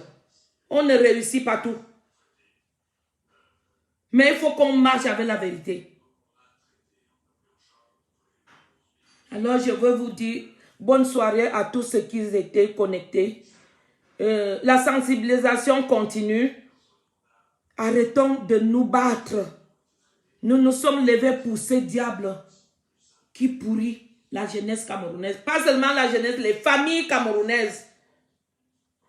On ne réussit pas tout. Mais il faut qu'on marche avec la vérité. Alors, je veux vous dire bonne soirée à tous ceux qui étaient connectés. La sensibilisation continue. Arrêtons de nous battre. Nous nous sommes levés pour ces diables qui pourrissent la jeunesse camerounaise. Pas seulement la jeunesse, les familles camerounaises.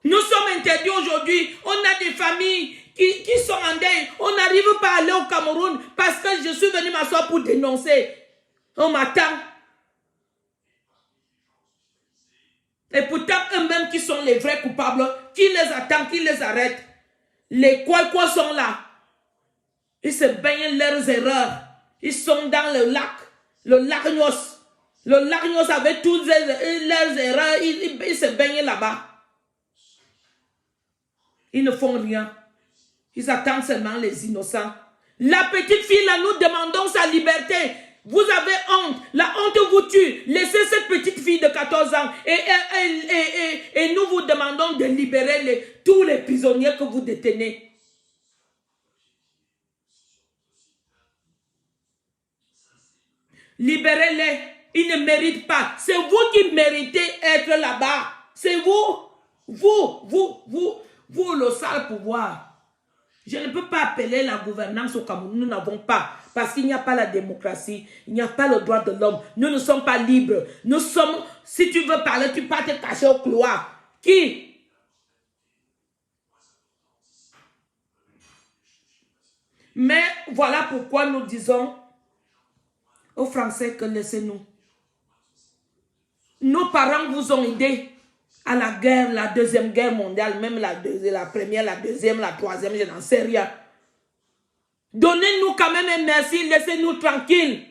Nous sommes interdits aujourd'hui. On a des familles qui sont en deuil. On n'arrive pas à aller au Cameroun parce que je suis venu m'asseoir pour dénoncer. On m'attend. Et pourtant, eux-mêmes qui sont les vrais coupables, qui les attend, qui les arrête. Les quoi sont là. Ils se baignent leurs erreurs. Ils sont dans le lac Nyos. Le lac Nyos avec toutes leurs erreurs, ils se baignent là-bas. Ils ne font rien. Ils attendent seulement les innocents. La petite fille là, nous demandons sa liberté. Vous avez honte. La honte vous tue. Laissez cette petite fille de 14 ans. Et nous vous demandons de libérer tous les prisonniers que vous détenez. Libérez-les. Ils ne méritent pas. C'est vous qui méritez être là-bas. C'est vous, le sale pouvoir. Je ne peux pas appeler la gouvernance au Cameroun. Nous n'avons pas. Parce qu'il n'y a pas la démocratie. Il n'y a pas le droit de l'homme. Nous ne sommes pas libres. Nous sommes, si tu veux parler, tu peux te cacher au couloir. Qui? Mais voilà pourquoi nous disons aux Français que laissez-nous. Nos parents vous ont aidé à la guerre, la deuxième guerre mondiale, même la première, la deuxième, la troisième, je n'en sais rien. Donnez-nous quand même un merci, laissez-nous tranquilles.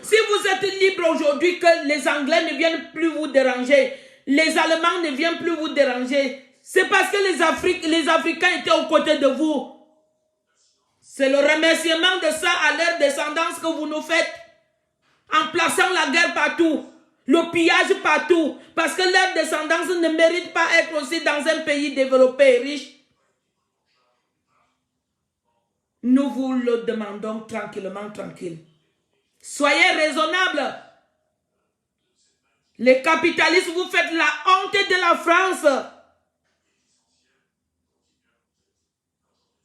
Si vous êtes libre aujourd'hui, que les Anglais ne viennent plus vous déranger, les Allemands ne viennent plus vous déranger, c'est parce que les Africains étaient aux côtés de vous. C'est le remerciement de ça à leur descendance que vous nous faites. En plaçant la guerre partout, le pillage partout, parce que leur descendance ne mérite pas être aussi dans un pays développé et riche. Nous vous le demandons tranquillement, tranquille. Soyez raisonnables. Les capitalistes, vous faites la honte de la France.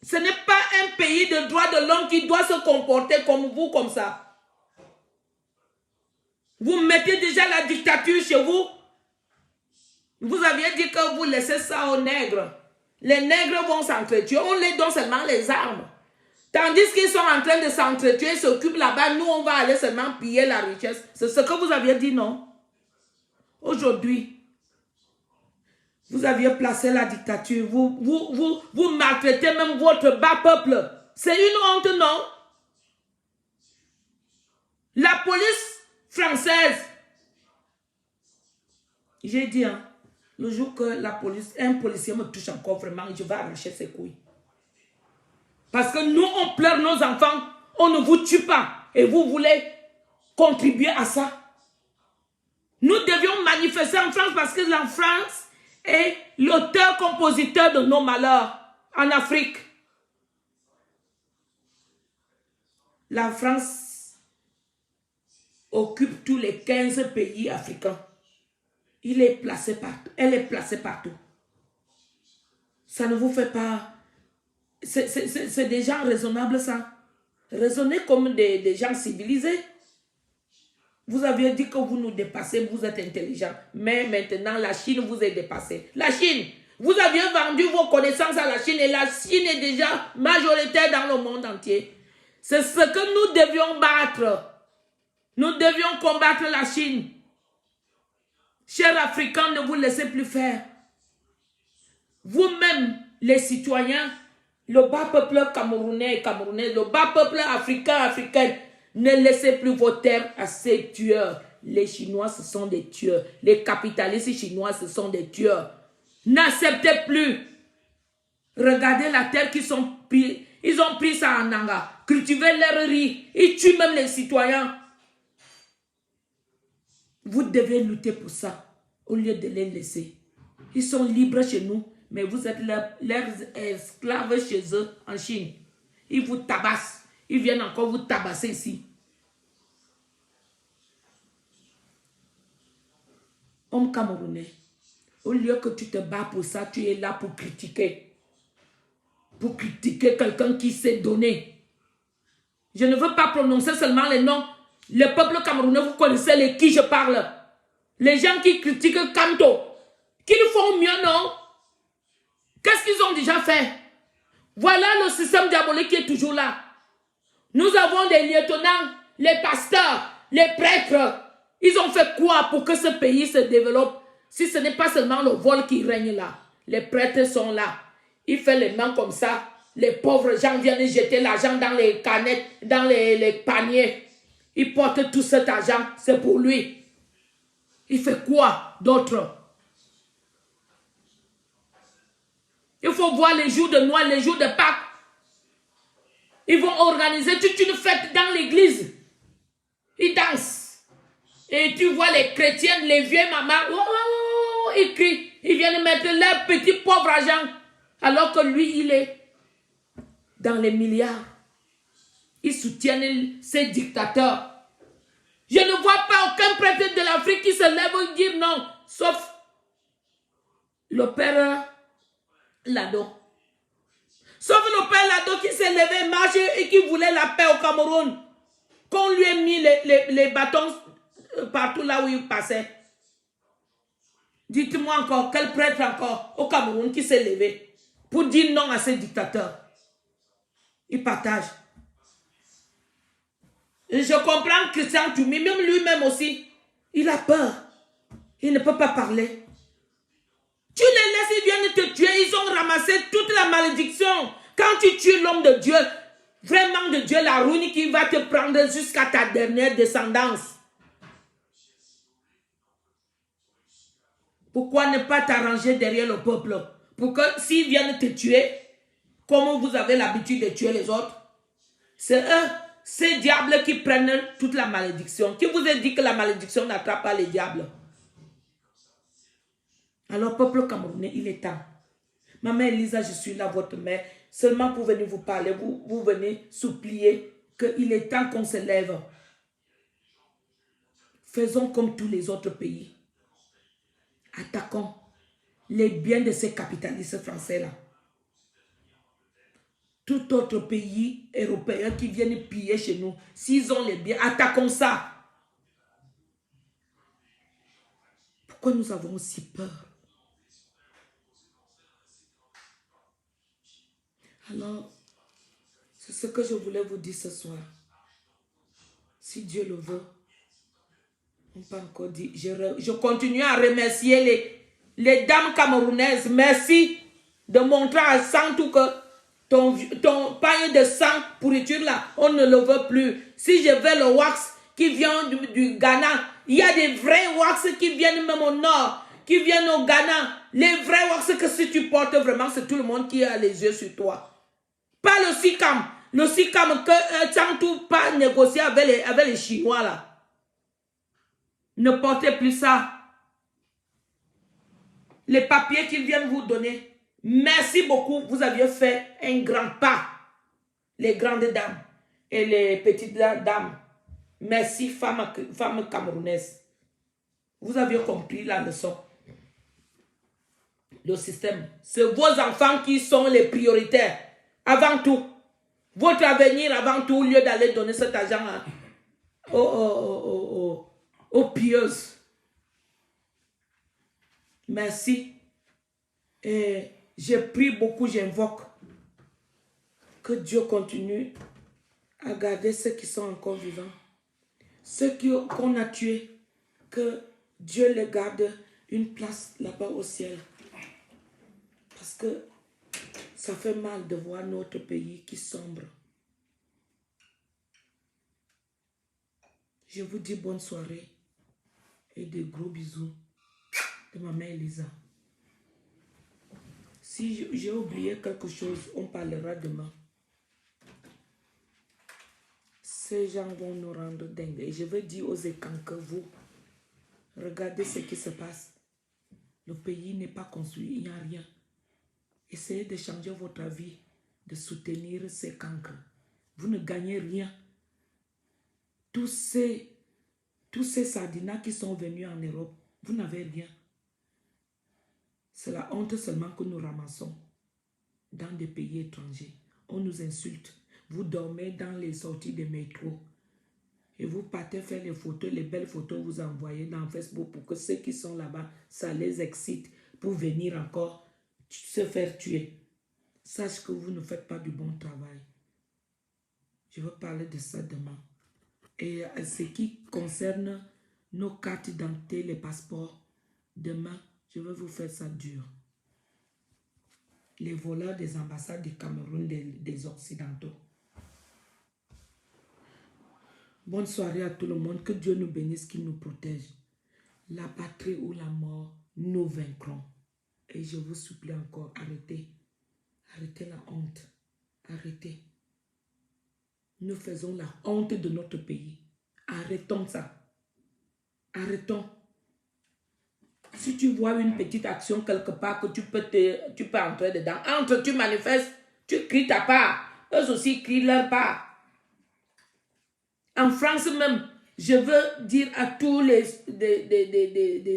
Ce n'est pas un pays de droits de l'homme qui doit se comporter comme vous, comme ça. Vous mettez déjà la dictature chez vous. Vous aviez dit que vous laissez ça aux nègres. Les nègres vont s'entretuer. On les donne seulement les armes. Tandis qu'ils sont en train de s'entretuer, s'occupent là-bas, nous on va aller seulement piller la richesse. C'est ce que vous aviez dit, non? Aujourd'hui, vous aviez placé la dictature. Vous maltraitez même votre bas peuple. C'est une honte, non? La police française, j'ai dit, hein, Le jour que la police, un policier me touche encore vraiment, je vais arracher ses couilles. Parce que nous, on pleure nos enfants, on ne vous tue pas. Et vous voulez contribuer à ça. Nous devions manifester en France parce que la France est l'auteur-compositeur de nos malheurs en Afrique. La France occupe tous les 15 pays africains. Elle est placée partout. Ça ne vous fait pas... C'est des gens raisonnables, ça. Raisonnez comme des gens civilisés. Vous aviez dit que vous nous dépassez, vous êtes intelligents. Mais maintenant, la Chine vous est dépassée. La Chine, vous aviez vendu vos connaissances à la Chine et la Chine est déjà majoritaire dans le monde entier. C'est ce que nous devions battre. Nous devions combattre la Chine. Chers Africains, ne vous laissez plus faire. Vous-même, les citoyens, le bas peuple camerounais et camerounais, le bas peuple africain, ne laissez plus vos terres à ces tueurs. Les Chinois, ce sont des tueurs. Les capitalistes chinois, ce sont des tueurs. N'acceptez plus. Regardez la terre qu'ils ont pris. Ils ont pris ça en Nanga. Cultiver leur riz. Ils tuent même les citoyens. Vous devez lutter pour ça, au lieu de les laisser. Ils sont libres chez nous, mais vous êtes leurs esclaves chez eux en Chine. Ils vous tabassent. Ils viennent encore vous tabasser ici. Homme camerounais, au lieu que tu te bats pour ça, tu es là pour critiquer. Pour critiquer quelqu'un qui s'est donné. Je ne veux pas prononcer seulement les noms. Le peuple camerounais, vous connaissez les qui je parle. Les gens qui critiquent Kanto. Qu'ils font mieux, non? Qu'est-ce qu'ils ont déjà fait? Voilà le système diabolique qui est toujours là. Nous avons des lieutenants, les pasteurs, les prêtres. Ils ont fait quoi pour que ce pays se développe? Si ce n'est pas seulement le vol qui règne là. Les prêtres sont là. Ils font les mains comme ça. Les pauvres gens viennent jeter l'argent dans les canettes, dans les paniers. Il porte tout cet argent, c'est pour lui. Il fait quoi d'autre? Il faut voir les jours de Noël, les jours de Pâques. Ils vont organiser toute une fête dans l'église. Ils dansent. Et tu vois les chrétiennes, les vieilles mamans, ils crient. Ils viennent mettre leur petit pauvre argent. Alors que lui, il est dans les milliards. Ils soutiennent ces dictateurs. Je ne vois pas aucun prêtre de l'Afrique qui se lève et dit non, sauf le père Lado. Sauf le père Lado qui s'est levé, marché et qui voulait la paix au Cameroun. Qu'on lui ait mis les bâtons partout là où il passait. Dites-moi encore, quel prêtre encore au Cameroun qui s'est levé pour dire non à ces dictateurs? Il partage. Et je comprends Christian Tchoumi, même lui-même aussi, il a peur. Il ne peut pas parler. Tu les laisses, ils viennent te tuer. Ils ont ramassé toute la malédiction. Quand tu tues l'homme de Dieu, vraiment de Dieu, la ruine qui va te prendre jusqu'à ta dernière descendance. Pourquoi ne pas t'arranger derrière le peuple? Pour que s'ils viennent te tuer, comme vous avez l'habitude de tuer les autres, c'est eux, ces diables qui prennent toute la malédiction. Qui vous a dit que la malédiction n'attrape pas les diables? Alors, peuple camerounais, il est temps. Maman Elisa, je suis là, votre mère, seulement pour venir vous parler, vous venez supplier qu'il est temps qu'on se lève. Faisons comme tous les autres pays. Attaquons les biens de ces capitalistes français-là. Tout autre pays européen qui viennent piller chez nous, s'ils ont les biens, attaquons ça. Pourquoi nous avons aussi peur? Alors, c'est ce que je voulais vous dire ce soir. Si Dieu le veut, on peut encore dire, je continue à remercier les dames camerounaises. Merci de montrer à sang tout que ton paille de sang pourriture là, on ne le veut plus. Si je veux le wax qui vient du Ghana, il y a des vrais wax qui viennent même au nord, qui viennent au Ghana. Les vrais Wok, c'est que si tu portes vraiment, c'est tout le monde qui a les yeux sur toi. Pas le SICAM. Le SICAM que Tchangtou pas négocier avec les Chinois là. Ne portez plus ça. Les papiers qu'ils viennent vous donner. Merci beaucoup. Vous aviez fait un grand pas. Les grandes dames et les petites dames. Merci, femmes camerounaises. Vous aviez compris la leçon. Le système. C'est vos enfants qui sont les prioritaires. Avant tout. Votre avenir avant tout, au lieu d'aller donner cet argent aux pieuses. Merci. Et j'ai pris beaucoup, j'invoque que Dieu continue à garder ceux qui sont encore vivants. Ceux qu'on a tués, que Dieu les garde une place là-bas au ciel. Parce que ça fait mal de voir notre pays qui sombre. Je vous dis bonne soirée et des gros bisous de ma mère Elisa. Si j'ai oublié quelque chose, on parlera demain. Ces gens vont nous rendre dingues. Et je veux dire aux écans que vous, regardez ce qui se passe. Le pays n'est pas construit, il n'y a rien. Essayez de changer votre avis, de soutenir ces cancres. Vous ne gagnez rien. Tous ces sardinats qui sont venus en Europe, vous n'avez rien. C'est la honte seulement que nous ramassons dans des pays étrangers. On nous insulte. Vous dormez dans les sorties des métros. Et vous partez faire les photos, les belles photos, vous envoyez dans Facebook pour que ceux qui sont là-bas, ça les excite pour venir encore se faire tuer. Sache que vous ne faites pas du bon travail. Je vais parler de ça demain. Et ce qui concerne nos cartes d'identité, les passeports, demain, je vais vous faire ça dur. Les voleurs des ambassades du Cameroun, des Occidentaux. Bonne soirée à tout le monde. Que Dieu nous bénisse, qu'il nous protège. La patrie ou la mort, nous vaincrons. Et je vous supplie encore, arrêtez. Arrêtez la honte. Arrêtez. Nous faisons la honte de notre pays. Arrêtons ça. Arrêtons. Si tu vois une petite action quelque part que tu peux entrer dedans, entre, tu manifestes, tu cries ta part. Eux aussi crient leur part. En France même, je veux dire à tous les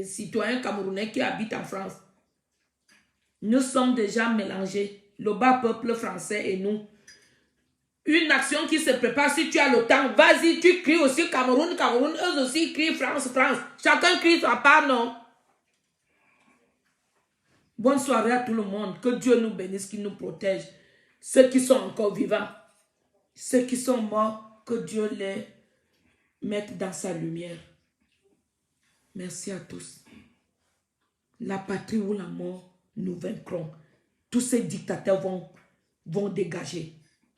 citoyens camerounais qui habitent en France, nous sommes déjà mélangés, le bas peuple français et nous. Une action qui se prépare, si tu as le temps, vas-y, tu cries aussi Cameroun, Cameroun, eux aussi crient France, France. Chacun crie sa part, non? Bonne soirée à tout le monde. Que Dieu nous bénisse, qu'il nous protège. Ceux qui sont encore vivants, ceux qui sont morts, que Dieu les mette dans sa lumière. Merci à tous. La patrie ou la mort, nous vaincrons. Tous ces dictateurs vont dégager.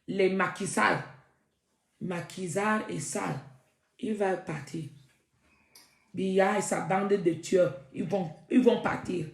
Les Macky Sall et Sall, il va partir. Biya et sa bande de tueurs, ils vont partir.